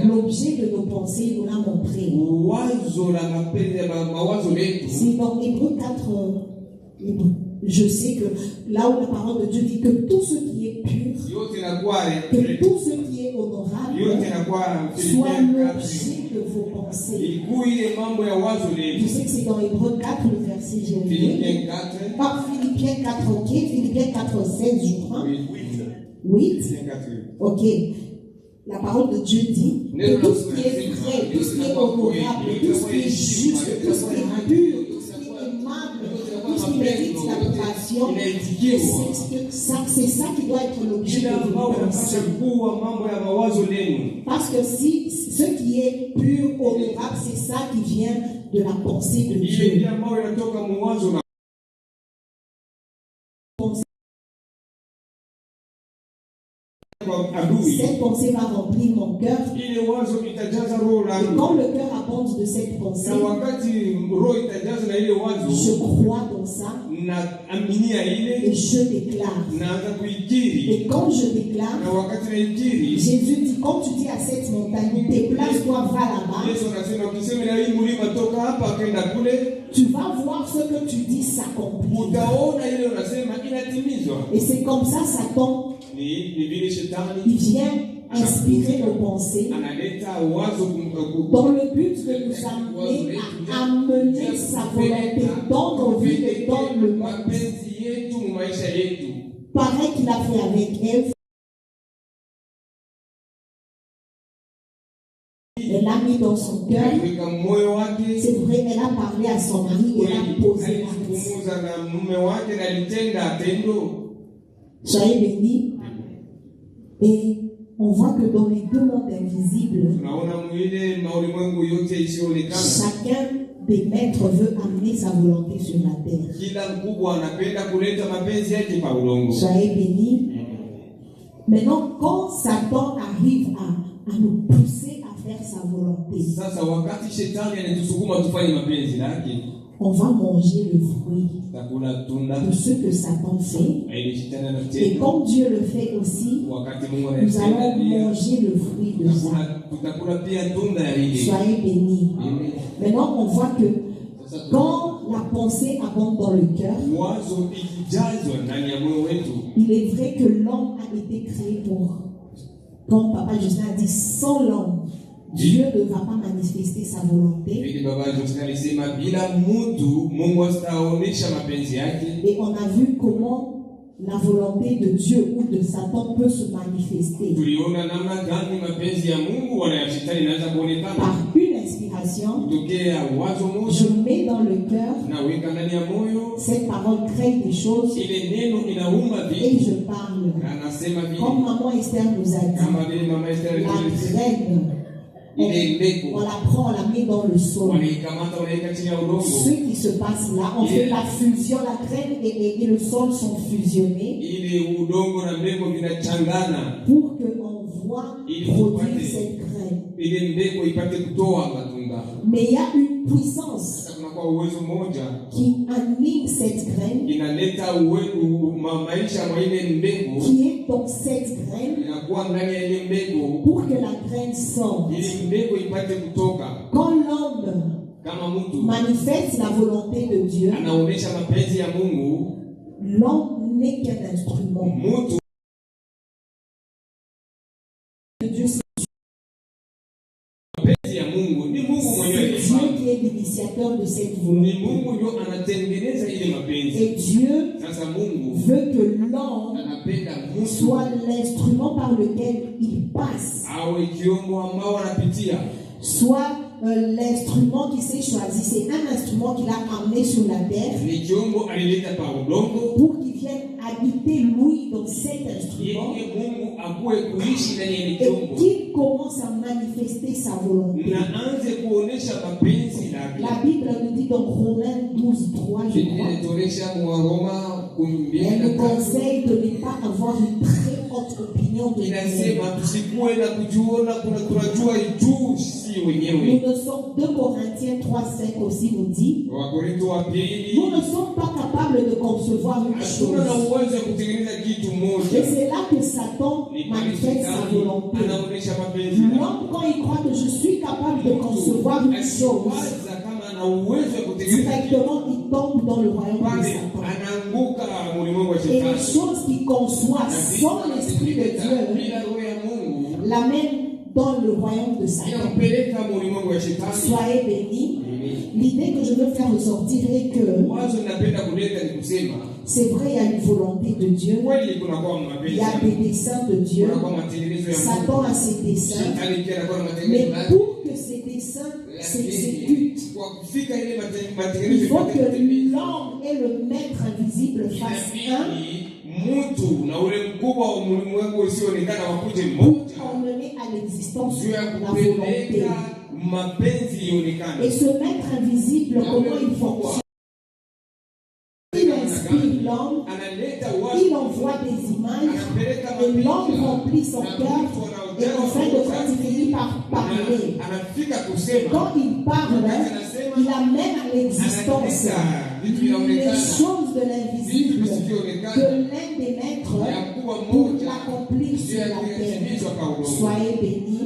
l'objet de nos pensées nous l'a montré. C'est dans Hébreux 4, je sais que là où la parole de Dieu dit que tout ce qui est pur, que tout ce qui est honorable, soit l'objet de vos pensées. Je sais que c'est dans Hébreux 4, le verset j'ai oublié. Par Philippiens 4, ok. Philippiens 4, 16, je crois. 8. Ok. La parole de Dieu dit que tout ce qui est vrai, tout ce qui est honorable, tout ce qui est juste, tout ce qui est pur, tout ce qui est aimable, tout ce qui mérite l'approbation, c'est ça qui doit être l'objet de vos pensées. Parce que si ce qui est pur, honorable, c'est ça qui vient de la pensée de Dieu. Cette pensée va remplir mon cœur. Et quand le cœur abonde de cette pensée, je crois dans ça et je déclare. Et quand je déclare, Jésus dit, quand tu dis à cette montagne, déplace-toi, va là-bas, tu vas voir ce que tu dis s'accomplir. Et c'est comme ça Satan, il vient inspirer nos pensées dans le but de nous amener à amener sa volonté dans nos vies et dans le monde. Pareil qu'il a fait avec Ève. Elle l'a mis dans son cœur. C'est vrai, elle a parlé à son mari et elle a posé l'acte. Soyez bénis. Et on voit que dans les deux mondes invisibles, chacun des maîtres veut amener sa volonté sur la terre. Soyez bénis. Maintenant, quand Satan arrive à nous pousser à faire sa volonté, on va manger le fruit de ce que Satan fait. Et comme Dieu le fait aussi, nous allons manger le fruit de ça. Soyez bénis. Maintenant, on voit que quand la pensée abonde dans le cœur, il est vrai que l'homme a été créé pour, comme Papa Justin a dit, sans l'homme, Dieu ne va pas manifester sa volonté. Et on a vu comment la volonté de Dieu ou de Satan peut se manifester. Par une inspiration, je mets dans le cœur cette parole crée des choses et je parle. Comme maman Esther nous a dit, la graine, on la prend, on la met dans le sol. Ce qui se passe là, on fait la fusion, la graine et le sol sont fusionnés pour qu'on voit produire cette graine. Mais il y a une puissance qui anime cette graine, qui est dans cette graine, pour que la graine sorte. Quand l'homme manifeste la volonté de Dieu, l'homme n'est qu'un instrument. Dieu, c'est Dieu qui est l'initiateur de cette volonté. Et Dieu veut que l'homme soit l'instrument par lequel il passe, soit l'instrument qu'il s'est choisi. C'est un instrument qu'il a amené sur la terre pour qu'il vienne habiter lui dans cet instrument et qu'il commence à manifester sa volonté. La Bible nous dit dans Romains 12:3, je crois, elle nous conseille de ne pas avoir une très haute haute opinion de inasema nous. tusikuwe na kujiona tunajua juu si Nous wenyewe. ne sommes 2 Corinthiens 3:5 aussi nous dit, Wakorintho wa pili, nous ne sommes pas capables de concevoir une hatuna na chose. uwezo wa kutengeneza kitu Et moja. c'est là que Satan Ni pale manifeste sa shetani volonté. anaonesha mapenzi yake. L'homme, quand il croit que je suis capable de concevoir une chose, Akiwaza kama ana uwezo wa kutengeneza kitu, directement il tombe dans le royaume de pale Satan. anaanguka ulimwengu wa Et les shetani. choses qu'il conçoit sans l'Esprit de Dieu bila roho ya Mungu l'amènent dans le royaume de Satan. inampeleka ulimwengu wa shetani. Soyez bénis. L'idée que je veux faire ressortir est que Wazo ninapenda kuleta ni kusema c'est vrai, il y a une volonté de Dieu, kweli kunakuwa il mapenzi y ya a Mungu, des desseins de Dieu, kunakuwa matengenezo ya Mungu. Satan a ses desseins, Shetani pia anakuwa na mais matengenezo yake. pour que ces desseins s'exécutent, Kwa kufika ile il matengenezo faut que yapatikane, l'homme et le maître invisible fassent un inabidi mtu na ule mkubwa wa ulimwengu usioonekana wakuje pour mmoja emmener à l'existence juu ya la volonté. kupeleka mapenzi ionekane. Et ce maître invisible, comment il fonctionne? Il inspire l'homme, Analeta il envoie des images, et l'homme remplit son cœur, et en fin de compte, il finit par parler. anafika kusema Quand il parle, il amène à l'existence les choses de l'invisible que l'un des maîtres pour l'accomplir sur la terre. Soyez bénis,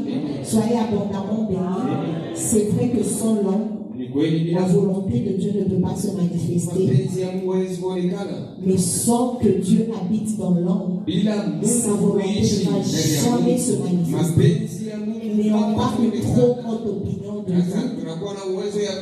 soyez abondamment bénis. C'est vrai que sans l'homme, ni kweli la bila volonté de Dieu ne peut pas se manifester. mapenzi ya Mungu hawezi kuonekana. Mais sans que Dieu habite dans l'homme, Bila sa Mungu volonté kuishi ne va ndani ya jamais Mungu, se manifester. mapenzi ya Mungu N'ayons pas une hayaonekana. trop grande opinion de Sasa nous. tunakuwa na uwezo ya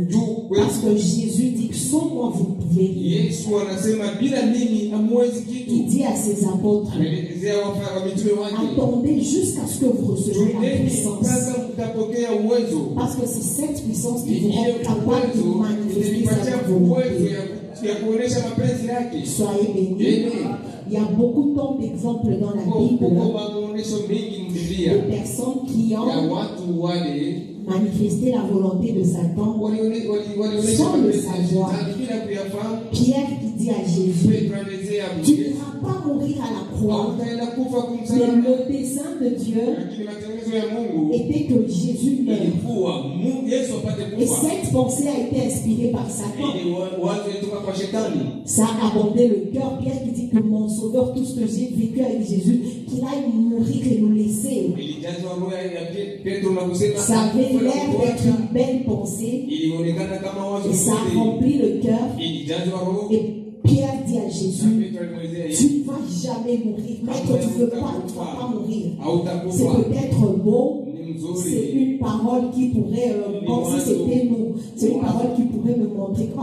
juu Parce kwetu. que Jésus dit que sans moi vous pouvez rien. Yesu anasema bila mimi hamwezi Il kitu. dit à ses apôtres, Anaelezea wa mitume wake, attendez jusqu'à ce que vous receviez la tundeni puissance. mpaka mtapokea uwezo. Parce que c'est cette puissance qui Ni vous rend ile capable de uwezo manifester ilipatia sa uwezo volonté. ya kuonesha mapenzi yake. Soyez bénis. Amen. Il y a beaucoup tant d'exemples dans la Kuko Bible maonesho mengi de Biblia personnes qui ya ont watu wale manifesté la volonté de Satan. walionesha Sans le mapenzi ya savoir. shetani bila kuyafahamu. Pierre qui dit à Jésus, Petro anaelezea tu Yesu, ne vas pas mourir à la croix. hautaenda kufa Mais kumsalaba. le dessein de Dieu Lakini matengenezo ya Mungu était que Jésus meure. ilikuwa Yesu apate Et kufa. cette pensée a été inspirée par Satan. Ili wazo ilitoka kwa shetani. Ça a abondé le cœur. Pierre qui dit que mon sauveur, tout ce que j'ai vécu avec Jésus, qu'il aille mourir et nous laisser. Ilijazwa roho ya Petro na kusema Ça avait "Kufa l'air kuacha." d'être une belle pensée. Ilionekana kama wazo Et ça a zuri. rempli le cœur. Ilijazwa roho. Et Pierre dit à Na Jésus, Petro alimwelezea tu Yesu, ne vas jamais mourir. Maître, tu ne veux pas, tu ne vas pas mourir. C'est hautakufa. peut-être beau. Ni C'est mzuri. une parole qui pourrait, comme si c'était nous, c'est une parole qui pourrait me montrer, oh,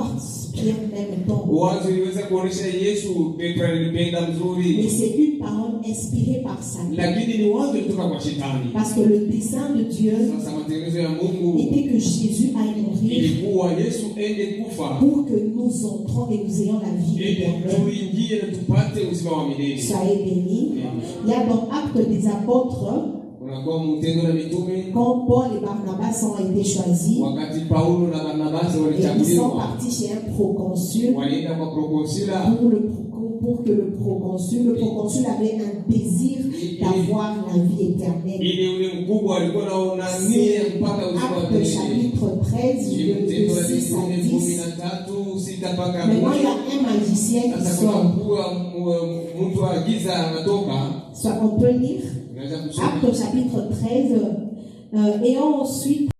Pierre m'aime tant. Wazo iliweza kuonesha Yesu Petro alipenda Mais mzuri. c'est une parole inspirée par Satan. Lakini ni wazo ilitoka kwa shetani. Parce que le dessein de Dieu Sasa matengenezo ya Mungu était que Jésus aille mourir ilikuwa Yesu ende kufa pour que nous entrons et nous ayons la vie ili éternelle. tuingie na tupate uzima wa milele. Soyez bénis. Il y a dans Actes des Apôtres, Unakuwa Matendo ya Mitume, quand Paul et Barnabas ont été choisis, wakati Paulo na Barnabasi et ils sont walichaguliwa, partis chez un proconsul walienda kwa prokonsula pour que le proconsul avait un désir d'avoir la vie éternelle. ili ule mkubwa alikuwa na nia ya kupata uzima wa Actes milele. chapitre 13, Ni Matendo de ya 6 à Mitume 10. 13, 6 mpaka Maintenant, il y 10. a un magicien qui Sasa kuna sort. mtu wa giza anatoka, Soit on peut lire unaweza kusoma Actes chapitre 13, et ensuite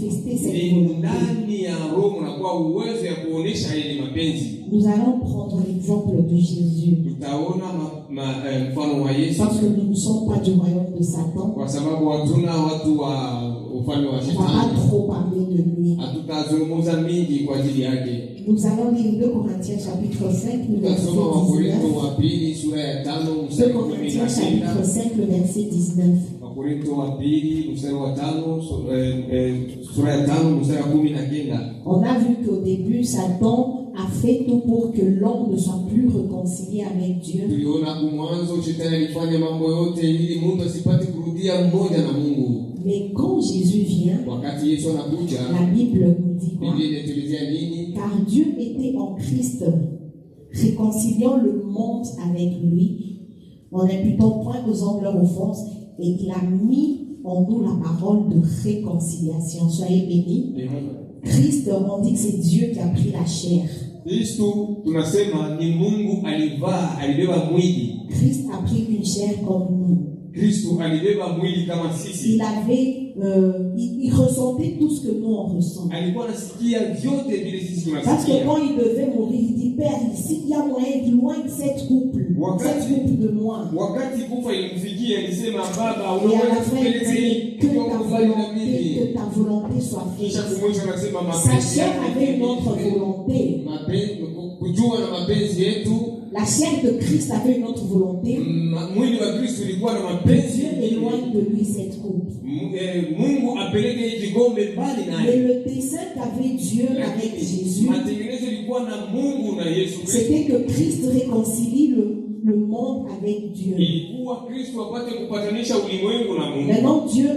manifester cette Ni volonté. ndani ya roho unakuwa uwezo ya kuonesha ile mapenzi. Nous allons prendre l'exemple de Jésus. Tutaona mfano wa Yesu, Parce que nous ne sommes pas du royaume de Satan. kwa sababu hatuna watu wa ufalme wa On ne va shetani. pas trop parler de lui. Hatutazungumza mingi kwa ajili yake. Nous allons lire 2 Corinthiens chapitre 5, le verset Tutasoma Wakorintho 19. wa pili sura ya 5 2 mstari wa Corinthiens 19. chapitre 5, le verset 19. Wakorintho wa pili mstari wa 5 sura ya 5 mstari wa 19. On a vu qu'au début, Satan a fait tout pour que l'homme ne soit plus réconcilié avec Dieu. Tuliona mwanzo shetani alifanya mambo yote ili mtu asipate kurudia mmoja na Mungu. Mais quand Jésus vient, Wakati Yesu anakuja, la Bible nous dit quoi? Biblia inatuelezea nini? Car Dieu était en Christ, réconciliant le monde avec lui, en n'imputant point aux hommes leur offense, et qu'il a mis en nous la parole de réconciliation. Soyez bénis. Christ, on dit que c'est Dieu qui a pris la chair. Kristo tunasema ni Mungu alibeba mwili. Christ a pris une chair comme nous. Kristo alibeba mwili kama sisi. Il avait, il ressentait tout ce que nous on ressent. Alikuwa anasikia vyote vile sisi Parce que tunasikia. quand il devait mourir, il dit, Père, ici il y a moyen de loin de cette couple de moi. Wakati kufa ilimfikia alisema, Baba, Et à la unaweza fin, il kupeleka hii dit que kwa kufanya na mimi. ta volonté soit Kisha faite. kumwisho anasema Sa mapenzi chair yake avait une autre volonté. kujua na mapenzi yetu. La chair de Christ avait une autre volonté. Mwili wa Kristo ulikuwa na mapenzi. Dieu éloigne de lui cette coupe. Mungu apeleke hii kikombe mbali Mais naye. le dessein qu'avait Dieu avec Jésus, Matengenezo ilikuwa na Mungu na Yesu Kristo. c'était que Christ réconcilie le monde avec Dieu. Ilikuwa Kristo apate kupatanisha ulimwengu na Mungu. Maintenant, Dieu,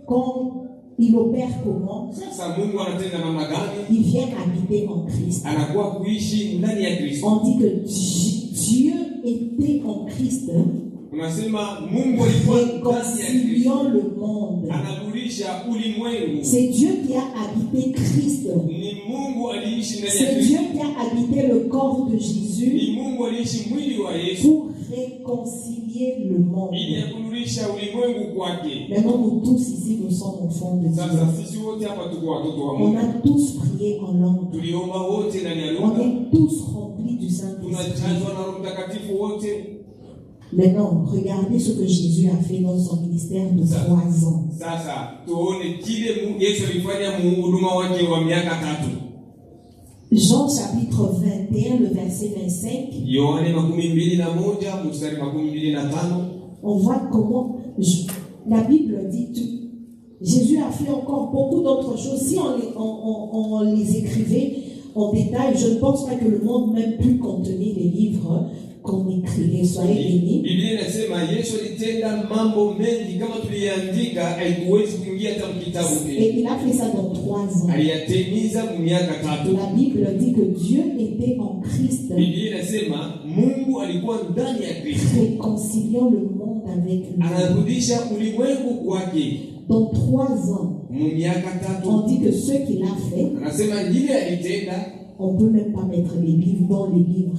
quand il opère comment? Sasa Mungu anatenda namna gani? Il vient habiter en Christ. Anakuwa kuishi ndani ya Kristo. On dit que Dieu était en Christ, Unasema Mungu alikuwa ndani ya Kristo. réconciliant le monde. Anabulisha ulimwengu. C'est Dieu qui a habité Christ. Ni Mungu aliishi ndani ya C'est Kristo. Dieu qui a habité le corps de Jésus Ni Mungu aliishi mwili wa Yesu pour réconcilier le monde. ili akurulisha ulimwengu kwake. Maintenant, nous tous ici, nous sommes enfants de Dieu. Sasa sisi wote hapa tuko watoto wa On Mungu. a tous prié en langue. Tuliomba wote ndani ya On lugha. est tous remplis du Saint-Esprit. Tunajazwa na Roho Mtakatifu wote. Maintenant, regardez ce que Jésus a fait dans son ministère de 3 ans. Sasa tuone kile Yesu alifanya muhuduma wake wa miaka 3. Jean chapitre 21, le verset 25. Yohane 21 mstari 25. On voit comment la Bible dit Jésus a fait encore beaucoup d'autres choses. Si on les écrivait en détail, je ne pense pas que le monde même pu contenir les livres qu'on écrivait. Soyez bénis. Biblia inasema Yesu alitenda mambo mengi kama tuliandika haikuwezi kuingia hata mkitabu Et hiki. il a fait ça dans 3 ans. Aliyatimiza miaka 3. La Bible dit que Dieu était en Christ, Biblia inasema Mungu alikuwa ndani ya Kristo. réconciliant le monde avec lui. Anarudisha ulimwengu kwake. Dans 3 ans, Miaka 3. on dit que ce qu'il a fait, Anasema ile alitenda on ne peut même pas mettre les livres dans les livres.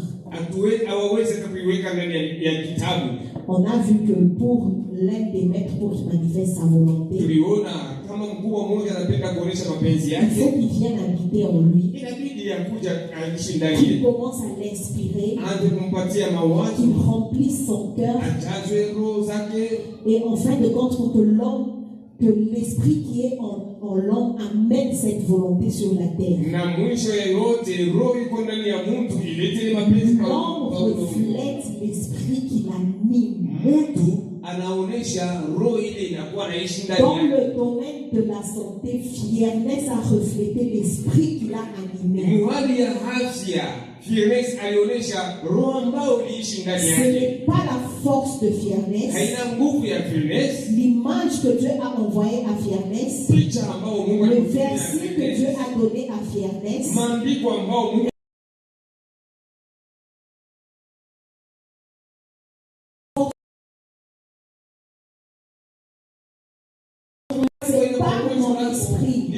hawawezi kuiweka ndani ya kitabu. On a vu que pour l'un des maîtres, pour qu'il manifeste sa volonté, Tuliona kama mkuu wa mmoja anapenda kuonesha mapenzi il faut yake, qu'il vienne habiter en lui, inabidi yakuja aishi ndani qu'il yetu, commence à l'inspirer, aanze kumpatia mawazo, qu'il remplisse son cœur, ajazwe roho zake, et en fin de compte, pour que l'homme, que l'esprit qui est en l'homme amène cette volonté sur la terre. na mwisho ya yote roho iko ndani ya mtu ilete ile mapenzi kwa L'homme reflète l'esprit qui l'anime. mtu, anaonesha roho ile inakuwa naishi ndani Dans yake. le domaine de la santé, Fiernès a reflété l'esprit qui l'a animé. Muhali ya afya, Fiernès alionesha roho ambayo iliishi ndani Ce yake. n'est pas la force de Fiernès, Haina nguvu ya Fiernès, l'image que Dieu a envoyée à Fiernès, picha ambayo Mungu le alikuwa verset que Dieu a donné à Fiernès, maandiko ambayo Mungu c'est pas mon esprit,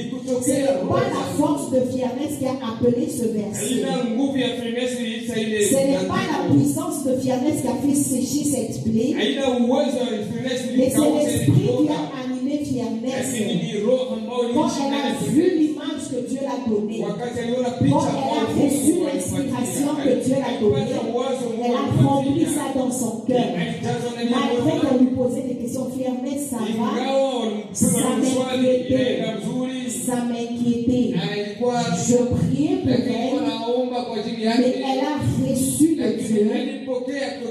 c'est pas la force de Fiernès qui a appelé ce verset. haina nguvu ya Fiernès iliita ile. Ce n'est pas la puissance de Fiernès qui a fait sécher cette plaie, Haina uwezo wa Fiernès mais c'est ilikausha ile l'esprit qui kidonda. a animé Lakini Fiernès. ni roho ambayo Quand iliishi elle ndani a ya vu donnée, wakati aliona quand picha elle a reçu l'inspiration que Dieu l'a donnée, elle a rempli ça dans son cœur. Malgré qu'on lui posait des questions, Fiernet, ça va, ça m'inquiétait. Je priais pour elle, mais elle a reçu de Dieu,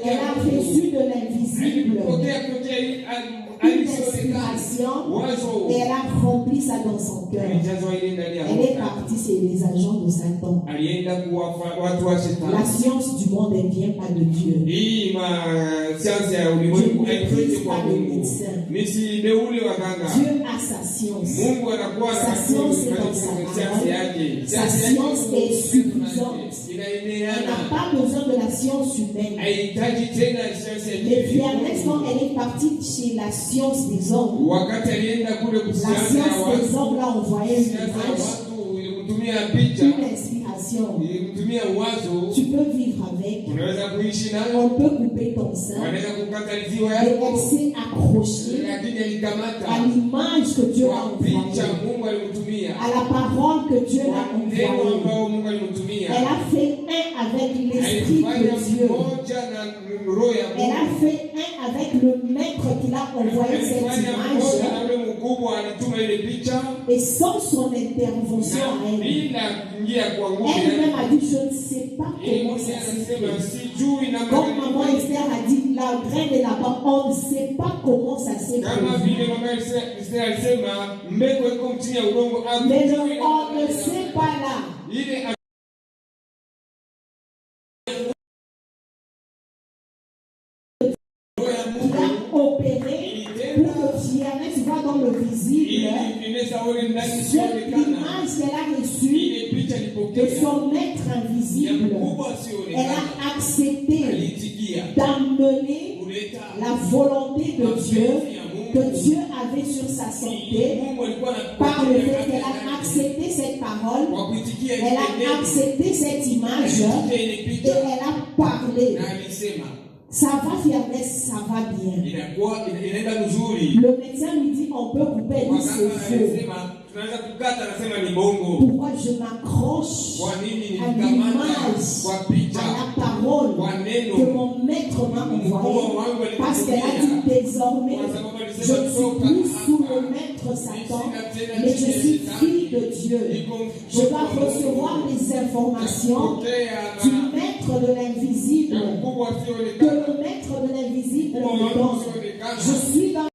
elle a reçu de l'invisible une inspiration et elle a rempli ça dans son cœur. Elle est partie, c'est les agents de Satan. La science du monde, elle ne vient pas de Dieu. Dieu a sa science. Sa science est dans sa parole. Sa science est suffisante. Elle n'a pas besoin de la science humaine. Mais Fiernet, quand elle est partie chez la science des hommes, la science des hommes l'a envoyé une image, une inspiration. Tu peux vivre avec. On peut couper ton sein. Et elle s'est accrochée à l'image que Dieu a envoyée, à la parole que Dieu a envoyée. Elle a fait un avec l'Esprit de Dieu. Elle a fait un avec le maître qui l'a envoyé cette image. Et sans son intervention à elle, elle-même a dit, je ne sais pas comment ça s'est fait. Comme maman Esther a dit, la graine est là-bas, on ne sait pas comment ça s'est fait. Mais on ne sait pas là. Opéré pour que Fiernet soit dans le visible. Cette image qu'elle a reçue de son maître invisible, elle a accepté d'amener la volonté de Dieu que Dieu avait sur sa santé par le fait qu'elle a accepté cette parole, elle a accepté cette image et elle a parlé. Ça va, Fiernet, ça va bien. Le médecin lui dit on peut couper, il dit c'est faux. Pourquoi je m'accroche à l'image, à la parole que mon maître m'a envoyée? Parce qu'elle a dit désormais, je ne suis plus sous le maître Satan, mais je suis fille de Dieu. Je dois recevoir les informations du maître de l'invisible, que le maître de l'invisible me donne. Je suis dans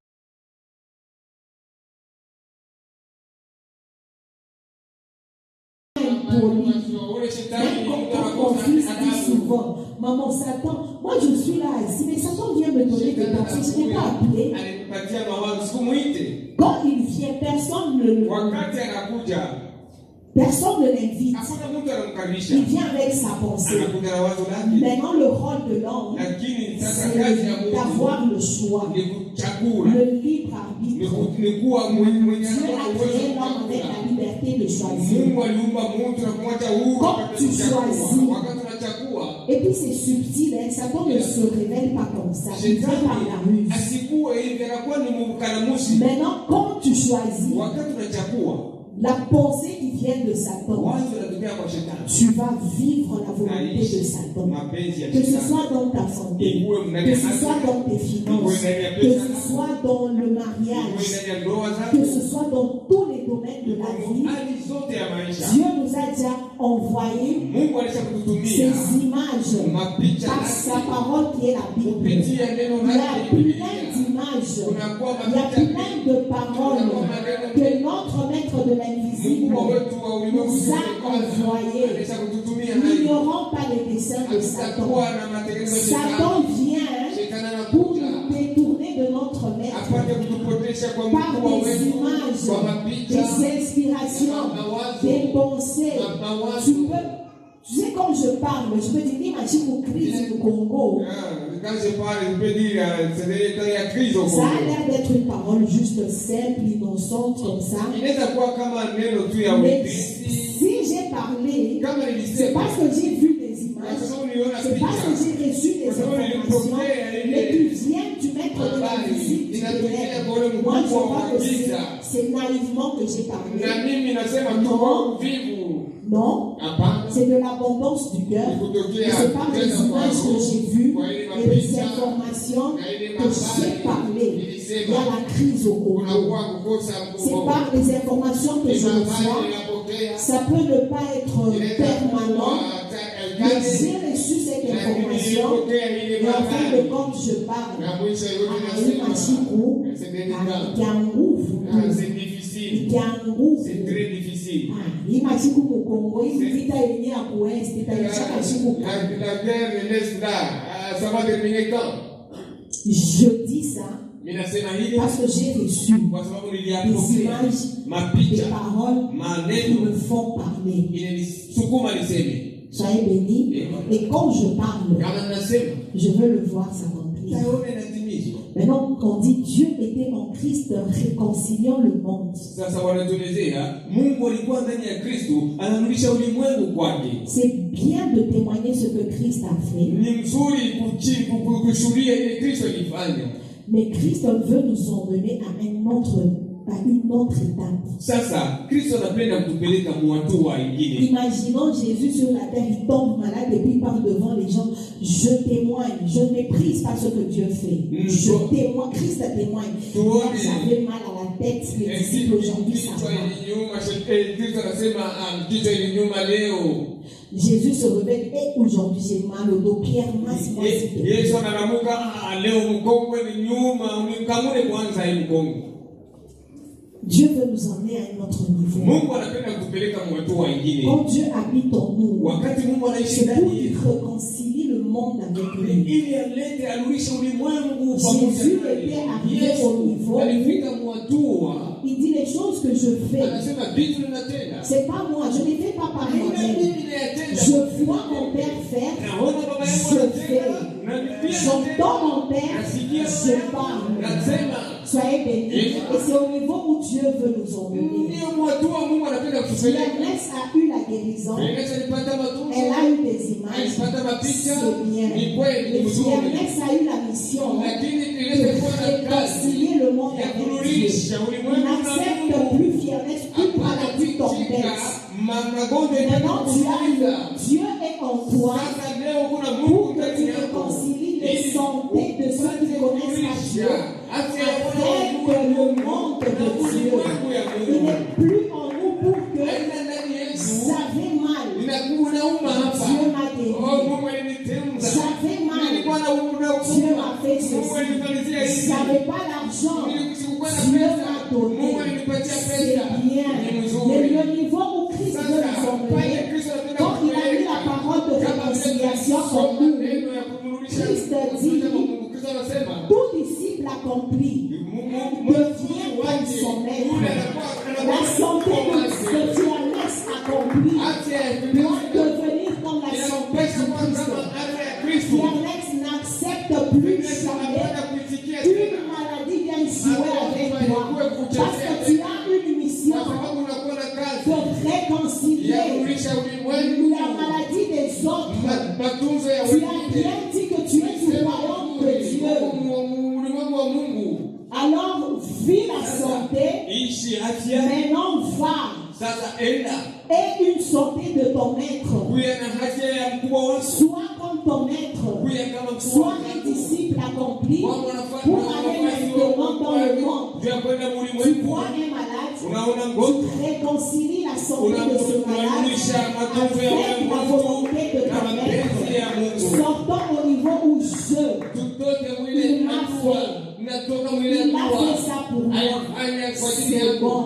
même quand mon fils dit souvent, maman Satan, moi je suis là ici, mais Satan vient me donner des pensées, je n'ai pas appelé. Quand il vient, personne ne l'invite. Il vient avec sa pensée. Maintenant, le rôle de l'homme, c'est d'avoir le choix, le libre arbitre. Dieu a créé l'homme avec la liberté de choisir. Quand tu choisis, et puis c'est subtil, hein, Satan ne se révèle pas comme ça, il vient par la ruse. Maintenant, quand tu choisis, la pensée qui vient de Satan, tu vas vivre la volonté de Satan. Que ce soit dans ta santé, que ce soit dans tes finances, que ce soit dans le mariage, que ce soit dans tous les domaines de la vie. Dieu nous a déjà envoyé ces images par sa parole qui est la Bible. Il y a plein d'images, il y a plein de paroles que notre maître de l'invisible nous a envoyées. N'ignorons pas les desseins de Satan. Satan vient pour nous détourner de notre maître par des images, des inspirations, des pensées. Tu sais, quand je parle, je peux dire, imagine une crise au Congo. Quand je parle, je peux dire, c'est la crise au Congo. Ça a l'air d'être une parole juste simple, innocente, comme ça. Mais si j'ai parlé, c'est parce que j'ai vu des images, c'est parce que j'ai reçu des informations, mais tu viens, tu mets de l'invisible, tu te lèves. Moi, je vois que c'est naïvement que j'ai parlé. Non. Non, Hapana. c'est de l'abondance du cœur. Et Kutokea c'est par les tena kwa images que roho, j'ai vues kwa ile et les mapicha, informations na ile que j'ai habari parlé. Il y nilisema, a la crise au Congo. kunakuwa kukosa C'est nguvu. par les informations que Ni je habari reçois. ninapokea. Ça peut ne pas être Inaweza permanent, kuwa mais kale, j'ai reçu cette lakini information. nilipokea ile Et en fin de habari. compte, je parle. Na mwisho yote Hii nasema, machiku ikia nguvu, c'est difficile. ikia nguvu. C'est très difficile. Hii machiku mukongo, hii vita yenye ya kuwest, itaichaka chiku. La guerre ne laisse là. Ça va terminer quand? Je dis ça Minasema hili parce que j'ai reçu kwa sababu des niliyapokea images, des mapicha, paroles qui maneno me font parler. inanisukuma niseme. Soyez bénis. Et quand je parle, Kama nasema je veux le voir s'accomplir. taone inatimizwa. Maintenant, quand on dit Dieu était en Christ réconciliant le monde, Sasa wanatuelezea Mungu alikuwa ndani ya Kristo anarudisha ulimwengu kwake. c'est bien de témoigner ce que Christ a fait, Ni mzuri kushuhudia ile Kristo alifanya. mais Christ veut nous emmener à une autre étape. Sasa Kristo anapenda kutupeleka hatua nyingine. Imaginons Jésus sur la terre, il tombe malade et puis il parle devant les gens. Je témoigne, je ne méprise pas ce que Dieu fait. Je témoigne, Christ témoigne. Hier, j'avais mal à la tête, les disciples aujourd'hui, ça va. Kristo anasema kichwa ilinyuma leo. Jésus se réveille et aujourd'hui j'ai mal au dos. Pierre, masse-moi s'il te plaît. Yesu analamuka leo mkongwe ni nyuma, unikamule kwanza hii mkongwe. Dieu veut nous emmener à un autre niveau. Mungu anapenda kutupeleka hatua nyingine. Quand Dieu habite en nous, Wakati Mungu anaishi c'est pour ndani qu'il yetu, réconcilie le monde avec lui. ili alete arudishe ulimwengu Jésus pamoja était naye. arrivé au niveau, Alifika hatua, il dit les choses que je fais. anasema vitu ninatenda. C'est pas moi, je ne les fais pas par Mimi moi-même. ninayatenda. Je vois mon Père faire, Naona baba yangu je fais. anatenda, na pia J'entends mon Père, je parle. nasema. Soyez bénis. Et c'est au niveau où Dieu veut nous emmener. Ndio hatua Mungu anapenda kutupeleka. Ernest a eu la guérison. Ernest alipata matunzo. Elle a eu des images. Alipata mapicha. C'est bien. Ni kweli, ni Et mzuri. Ernest a eu la mission Lakini de ilikuwa na kazi réconcilier le monde ya avec Dieu. kurudisha Il ulimwengu na n'accepte Mungu. plus Ernest, une maladie t'embête. Magonjwa Maintenant, yanakuuliza. Dieu est en toi Sasa leo kuna Mungu pour que ndani tu yako. réconcilies les santé de ceux qui connaissent pas Dieu avec le monde de Dieu. Il n'est plus en nous pour que vous avez mal. Dieu m'a guéri. J'avais mal. Dieu m'a fait ceci. J'avais pas l'argent. Dieu m'a donné. C'est bien. Mais le niveau où Christ veut nous emmener, quand il a mis la parole de réconciliation en nous, Christ dit, tout disciple accompli devient comme son maître. La santé de Ernest accomplie doit devenir comme la santé de Christ. Ernest n'accepte plus jamais qu'une maladie vienne jouer avec toi. Parce que tu as une mission de réconcilier la maladie des autres. Tu as bien dit que tu es du royaume de Dieu. Alors, vis la santé, maintenant va et une santé de ton maître. Sois comme ton maître. Sois un disciple accompli pour aller maintenant dans le monde. Tu vois un malade, tu réconcilies la santé de ce malade avec la volonté de ton maître. Sortons au niveau où il m'a fait. Il a fait ça pour moi. C'est bon.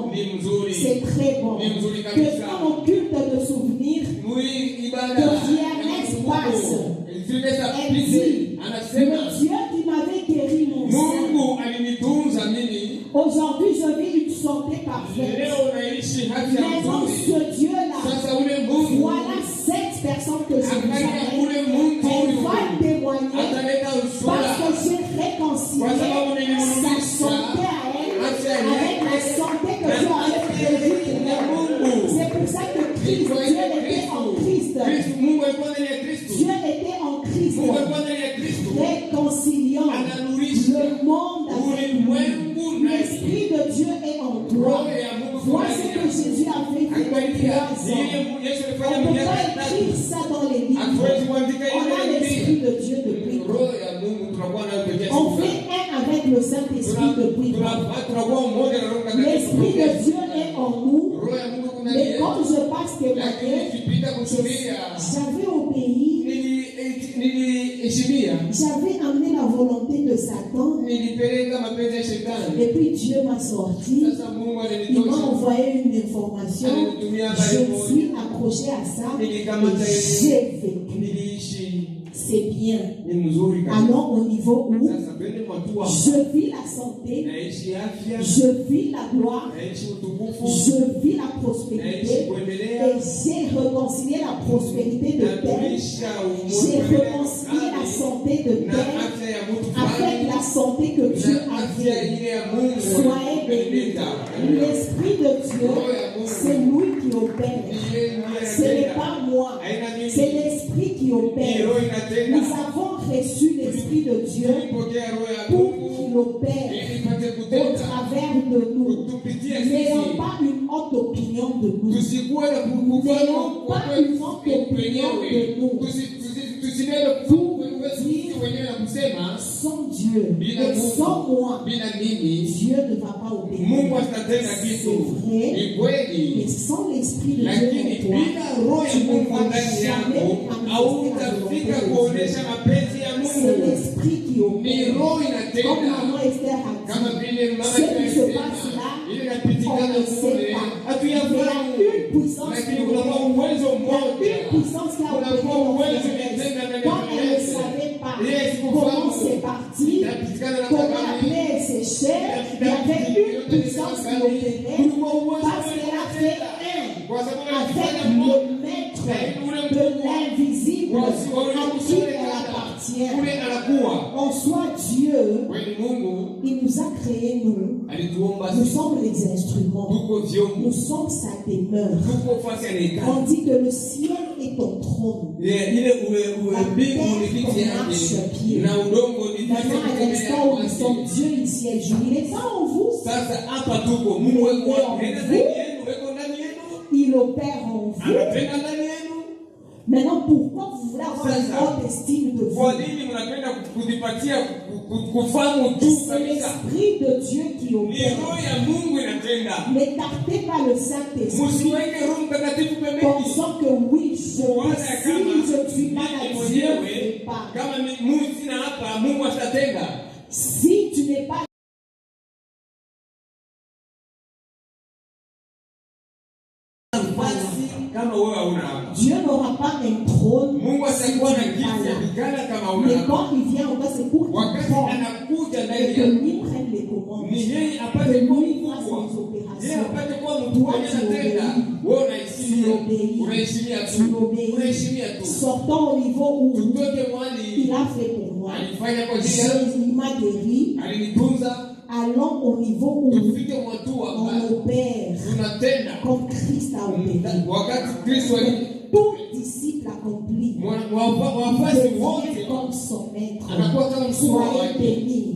C'est très bon. Que dans mon culte de souvenirs, que Ernest passe. Elle dit, le Dieu qui m'avait guéri mon sein. Aujourd'hui, je vis une santé parfaite. Maintenant, ce Dieu-là, voilà 7 personnes que je vous amène. Elle va témoigner parce que j'ai réconcilié sa santé à elle avec la santé que Dieu avait prévue pour elle. C'est pour ça que Christ, Dieu était en Christ. Dieu était en Christ, réconciliant le monde avec lui. L'Esprit de Dieu est en toi. Vois ce que Jésus a fait pour 3 ans. Yesu On alifanya ne peut miaka pas tatu. écrire ça dans les livres. Hatuwezi kuandika On a ile l'Esprit Biblia. de Dieu depuis. Roho ya Mungu tunakuwa nayo pekee. On fait un avec le Saint-Esprit depuis. Tunakuwa mmoja na Roho Mtakatifu. L'Esprit de Dieu est en nous. Roho ya Mungu kuna Mais yeye. quand je passe Lakini témoigner, kipita kusudia. j'avais obéi, Niliheshimia. j'avais amené la volonté de Satan. Nilipeleka mapenzi ya shetani. Et puis Dieu m'a sorti. Sasa Mungu Il m'a alinitosha. envoyé une information. Je me suis accroché à ça. Et j'ai vécu. Niliishi. C'est bien. Ni mzuri kabisa. Alors, au niveau où Sasa twende kwa hatua. je vis la santé, Naishi afya. je vis la gloire, Naishi utukufu. je vis la prospérité. Et j'ai réconcilié la prospérité de terre. J'ai réconcilié la santé de terre avec la santé que Dieu a fait. Soyez bénis. L'Esprit de Dieu, c'est lui qui opère. Ce n'est pas moi. C'est l'Esprit qui opère. Nous avons reçu l'Esprit de Dieu pour qu'il opère au travers de nous. N'ayons pas une haute opinion de nous. N'ayons pas une haute opinion de nous. Sans Dieu et sans moi, Dieu ne va pas obéir. C'est vrai, mais sans l'Esprit de Dieu en toi, tu ne vas jamais manifester la volonté de Dieu. C'est l'Esprit qui opère. Comme maman Esther a dit, ce qui se passe là, on ne sait pas. Il y a une puissance qui opère. Il y a une puissance qui a opéré dans Esther. Quand elle ne savait pas comment c'est parti, comment la plaie est séchée, il y avait une puissance qui opérait parce qu'elle a fait avec le maître de l'invisible à qui elle appartient. En soit Dieu, il nous a créés, nous sommes les instruments, nous sommes sa demeure. On dit que le ciel est ton trône, la terre ton marche-pied. Maintenant, à l'instant où nous sommes, Dieu ici est jour, il n'est pas en vous, il opère en vous. Maintenant, pourquoi vous voulez avoir une haute estime de vous? C'est l'Esprit de Dieu qui opère. N'écartez pas le Saint-Esprit pensant que oui, si je ne suis pas là, Dieu ne fait pas. Si tu n'es pas Dieu n'aura pas un trône si tu n'es pas là. Mais quand il vient, c'est pour qu'il porte et que lui prenne les commandes, que lui fasse les opérations. Toi, tu obéis. Sortons au niveau où il a fait pour moi. Il m'a guéri. Allons au niveau où on opère comme Christ a opéré. Tout disciple accompli devient comme son maître. Soyez bénis.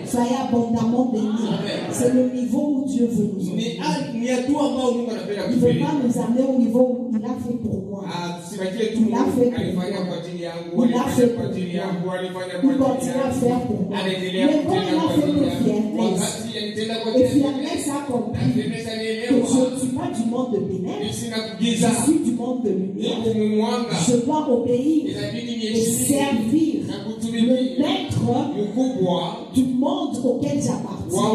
Soyez abondamment bénis. C'est le niveau où Dieu veut nous emmener. Il ne veut pas nous amener au niveau où il a fait pour moi. Il a fait pour moi. Il a fait pour moi. Il continue à faire pour moi. Mais quand il a fait pour Fiernès, et Fiernès a compris que je ne suis pas du monde de ténèbres, je suis du monde de lumière. Je dois obéir et servir le maître du monde auquel j'appartiens.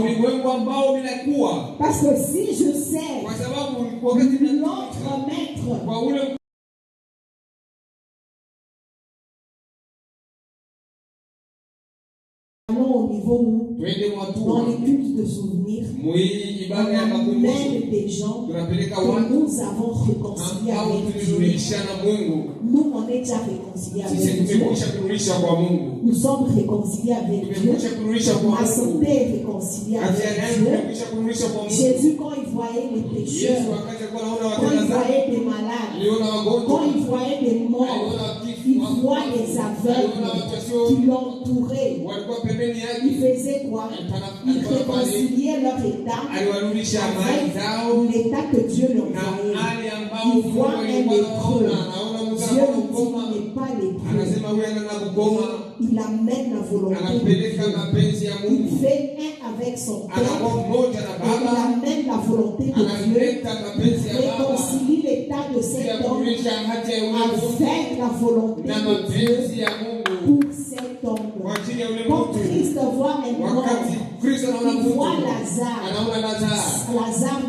Parce que si je sers l'autre maître, allons au niveau où, dans les cultes de souvenirs, on amène des gens que nous avons réconciliés avec Dieu. Nous, on est déjà réconciliés avec Dieu. Nous sommes réconciliés avec Dieu. Ma santé est réconciliée avec Dieu. Jésus, quand il voyait les pécheurs, quand il voyait des malades, quand il voyait des morts, il voit les aveugles qui l'entouraient. Il faisait quoi? Il réconciliait leur état avec l'état que Dieu leur envoyait. au Il voit un lépreux. Dieu lui dit qu'il n'est pas lépreux. anasema huyu anana kukoma, Il amène la volonté de anapeleka Dieu. mapenzi ya Il Mungu, fait un avec son Père. anakuwa mmoja na Et il Baba, amène la volonté de Dieu. analeta mapenzi ya Baba Réconcilie l'état de ili cet homme kurudisha haki ya ulimwengu avec la volonté na de mapenzi Dieu ya Mungu pour cet homme. kwa ajili ya ule Quand mtu. Christ voit un Wakati mort, Kristo anaona il mtu, voit Lazare. anaona Lazaro, Lazare,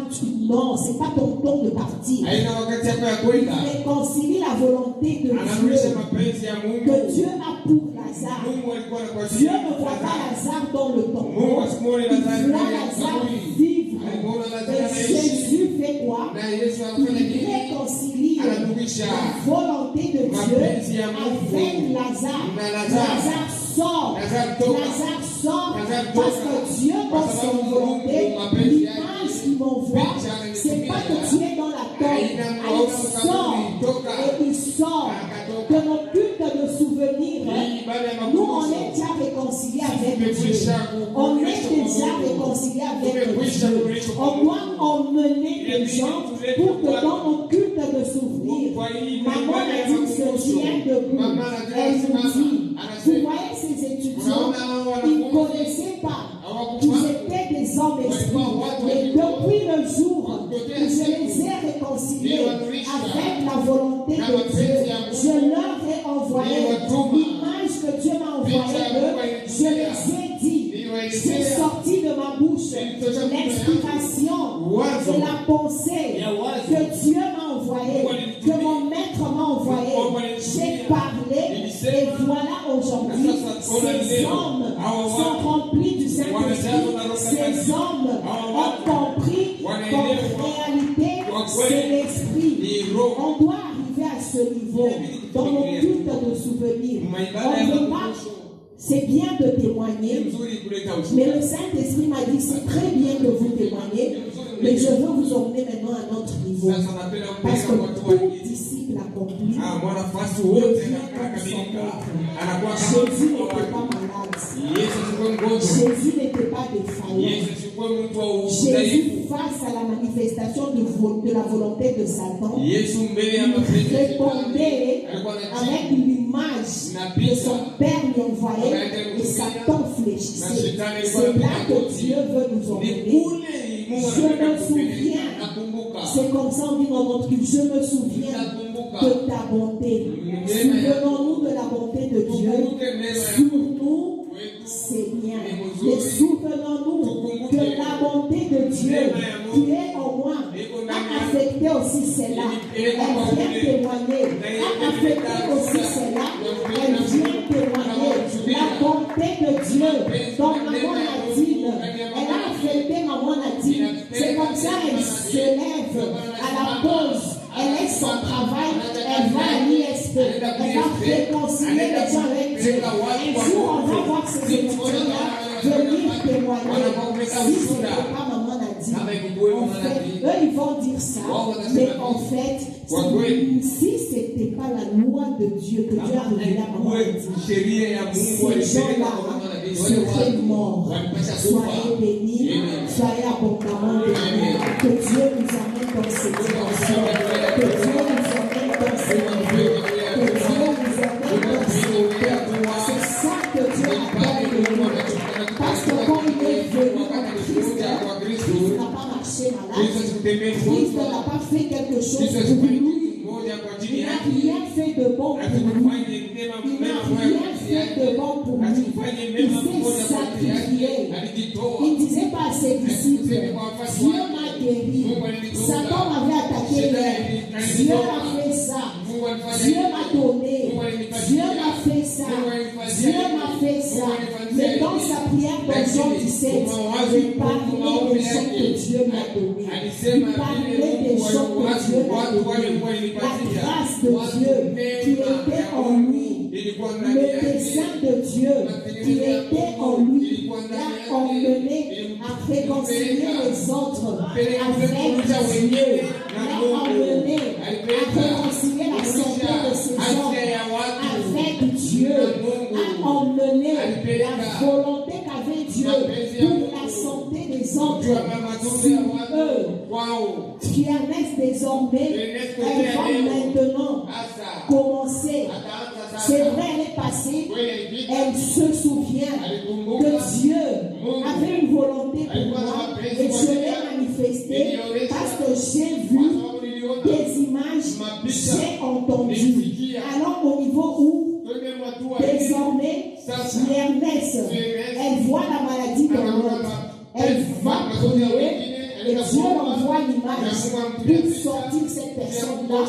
non, c'est pas ton tour de partir. haina wakati yako ya Il kwenda, réconcilie la volonté de anarudisha Dieu mapenzi ya que Mungu. Dieu a pour Lazare. Mungu alikuwa na kwa ajili Dieu ya ne voit pas Lazaro. Lazare dans le tombeau. Mungu asimuone Il Lazaro voit ndani ya Lazare kaburi. vivre. Alimuona Lazaro Et anaishi, Jésus fait quoi? na Yesu anafanya Il nini? réconcilie Anarudisha la volonté de Dieu mapenzi ya Mungu avec Lazare. na Lazaro. Lazare sort. Lazaro toka. Lazare sort Lazaro parce toka. que Dieu, Kwa dans son sababu volonté, Mungu mapenzi yake, l'image qu'il m'envoie, picha c'est pas que tu es dans la tombe. Haina Il mwaona sort mkaburi, toka. et il sort Akatoka. de nos cultes de souvenirs. Hii ibada ya Nous, on makumbusho. est déjà réconciliés avec Dieu. Tumekwisha On est kuunganishwa kwa déjà Mungu. réconciliés avec Tumekwisha Dieu. kuunganishwa kwa On Mungu. doit emmener des gens pour que dans nos cultes de souvenirs, Kwa hii maman ibada ya Nadine se makumbusho. tient debout. Mama Nadine Elle nous anasimama, dit, anasema, vous voyez ces étudiants, unaona hao ils ne wanafunzi connaissaient pas qu'ils hawakufahamu. étaient des hommes esprits. Et depuis le jour où je les ai réconciliés avec la volonté de Dieu, je leur ai envoyé l'image que Dieu m'a envoyée d'eux. Je les ai dit, c'est sorti de ma bouche l'inspiration de la pensée que Dieu m'a envoyée, que mon maître m'a envoyé. J'ai parlé et voilà aujourd'hui, ces hommes sont remplis du Saint-Esprit. Ces hommes ont compris qu'en réalité, c'est l'Esprit. On doit arriver à ce niveau dans nos cultes de souvenirs. On ne veut pas. C'est bien de témoigner, mais le Saint-Esprit m'a dit c'est très bien que vous témoignez, mais je veux vous emmener maintenant à un autre niveau. Parce que tout disciple accompli devient comme son maître. Jésus n'était pas malade. Jésus n'était pas défaillant. Jésus, face à la manifestation de la volonté de Satan, répondait avec l'image que son Père lui envoyait et Satan fléchissait. C'est là que Dieu veut nous emmener. Je me souviens, c'est comme ça on dit dans notre culte, je me souviens de ta bonté. Souvenons-nous de la bonté de Dieu sur nous, Seigneur. Et souvenons-nous que la bonté de Dieu qui est en moi a affecté aussi celle-là. Elle vient témoigner. A affecté aussi celle-là. Elle vient témoigner. La bonté de Dieu dans maman Nadine, elle a affecté maman Nadine. C'est comme ça elle se lève à la pause. Elle laisse son travail, elle va à l'ISP, elle va réconcilier les gens avec Dieu. Un jour, on va voir ces étudiants-là venir témoigner. Si ce n'est pas maman Nadine, en fait, eux ils vont dire ça, mais en fait, si ce n'était pas la loi de Dieu que Dieu a révélée à maman Nadine, ces gens-là seraient morts. Soyez bénis, soyez abondamment bénis. Que Dieu nous amène dans cette dimension. Que Dieu nous amène dans ces niveaux. Que Dieu nous amène dans ces niveaux. C'est ça que Dieu appelle de nous. Parce que quand il est venu en Christ n'a pas marché malade. Christ n'a pas fait quelque chose pour nous. Il n'a rien fait de bon pour nous. Il n'a rien fait de bon pour nous. Il s'est sacrifié. Il ne disait pas à ses disciples, Dieu m'a guéri. Satan m'avait attaqué hier. Dieu a fait ça. Dieu m'a donné. Dieu m'a fait ça. Dieu m'a fait ça. Mais dans sa prière dans Jean 17, il parlait des gens que Dieu m'a donné. Il parlait des gens que Dieu m'a donné. La grâce de Dieu qui était en lui. Le dessein de Dieu qui était en lui l'a emmené à réconcilier les autres avec Dieu, l'a emmené à réconcilier la santé de ces hommes avec Dieu, a emmené la volonté qu'avait Dieu pour la santé des autres sur eux, qui ernest désormais désormais, elle va maintenant commencer. C'est vrai, elle est passée, elle se souvient que Dieu avait une volonté pour moi et je l'ai manifestée parce que j'ai vu des images, j'ai entendu. Alors au niveau où désormais, Ernest, elle voit la maladie dans l'autre, elle va prier. Et Dieu envoie l'image pour sortir cette personne-là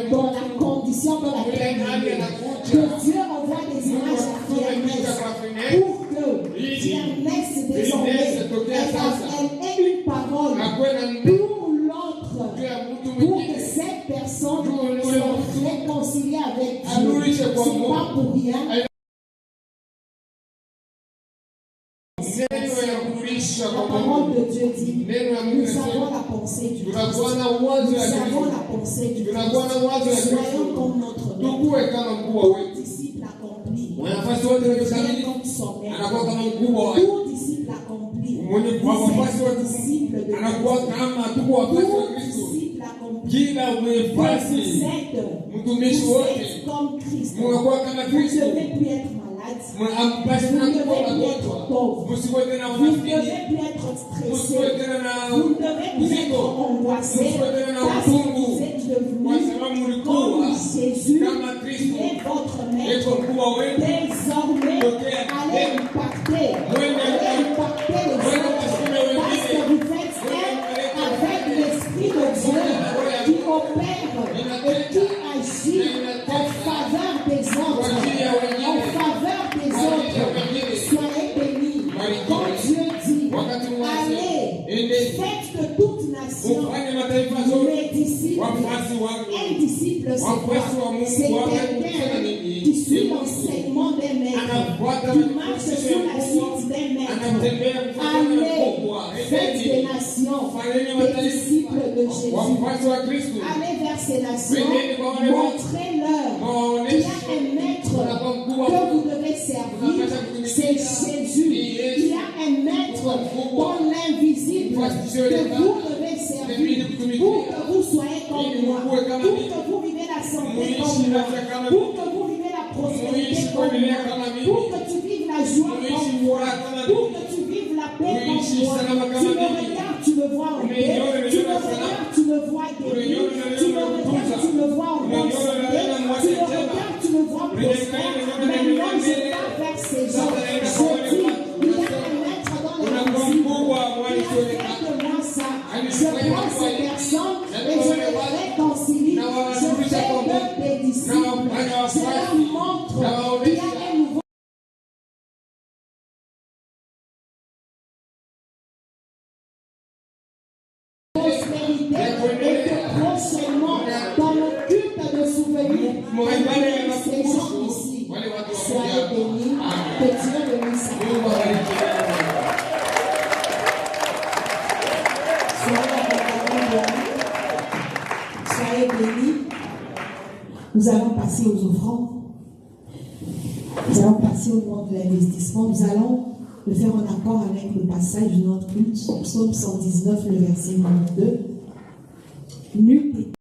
dans la condition dans laquelle elle est. Que Dieu envoie des images à Ernest pour que Ernest désormais ait une parole pour l'autre, pour que cette personne soit réconciliée avec Dieu. C'est pas pour rien. La parole de Dieu dit, nous avons la pensée du Christ. Nous avons la pensée du Christ. Soyons comme notre maître. Tout disciple accompli. Vient comme son maître. Tout disciple accompli. Disciple de Christ. Tout disciple accompli. Vous êtes comme Christ. Vous ne devez plus être malade. Vous ne devez plus être pauvre. Vous ne devez plus être stressé. Vous ne devez plus être angoissé. Parce que vous êtes devenu comme Jésus, qui est votre maître. Désormais, allez impacter. Allez impacter les autres. Parce que vous faites un avec l'Esprit de Dieu qui opère et qui agit en faveur des autres. En faveur des autres. Soyez bénis. Quand Dieu dit, allez, faites que toute nation, mes disciples, un disciple, c'est quoi? C'est quelqu'un qui suit l'enseignement d'un maître, qui marche sur la suite d'un maître. Allez, faites des nations, des disciples de Jésus. Allez vers ces nations, montrez-leur qu'il y a un maître que vous devez servir. C'est Jésus. Il y a un maître dans l'invisible que vous devez servir pour que vous soyez comme moi, pour que vous vivez la santé comme moi, pour que vous vivez la prospérité comme moi, pour que tu vives la joie comme moi, pour que tu vives la paix comme moi. Tu me regardes, tu me vois en paix, tu me regardes, tu me vois guéri, tu me regardes, tu me vois en bonne santé, tu me regardes, tu me vois prospère. Maintenant, je pars vers ces gens. Je dis, il y a un maître dans l'invisible. Il a fait de moi ça. Je prends ces personnes et je les réconcilie. Je fais d'eux des disciples. Je leur montre qu'il y a un nouveau prospérité et que prochainement, dans le culte de souvenir, ces gens ici, soyez bénis, que Dieu bénisse sa parole. Soyez bénis. Nous allons passer aux offrandes. Nous allons passer au moment de l'investissement. Nous allons le faire en accord avec le passage de notre culte, Psaume 119, le verset 92.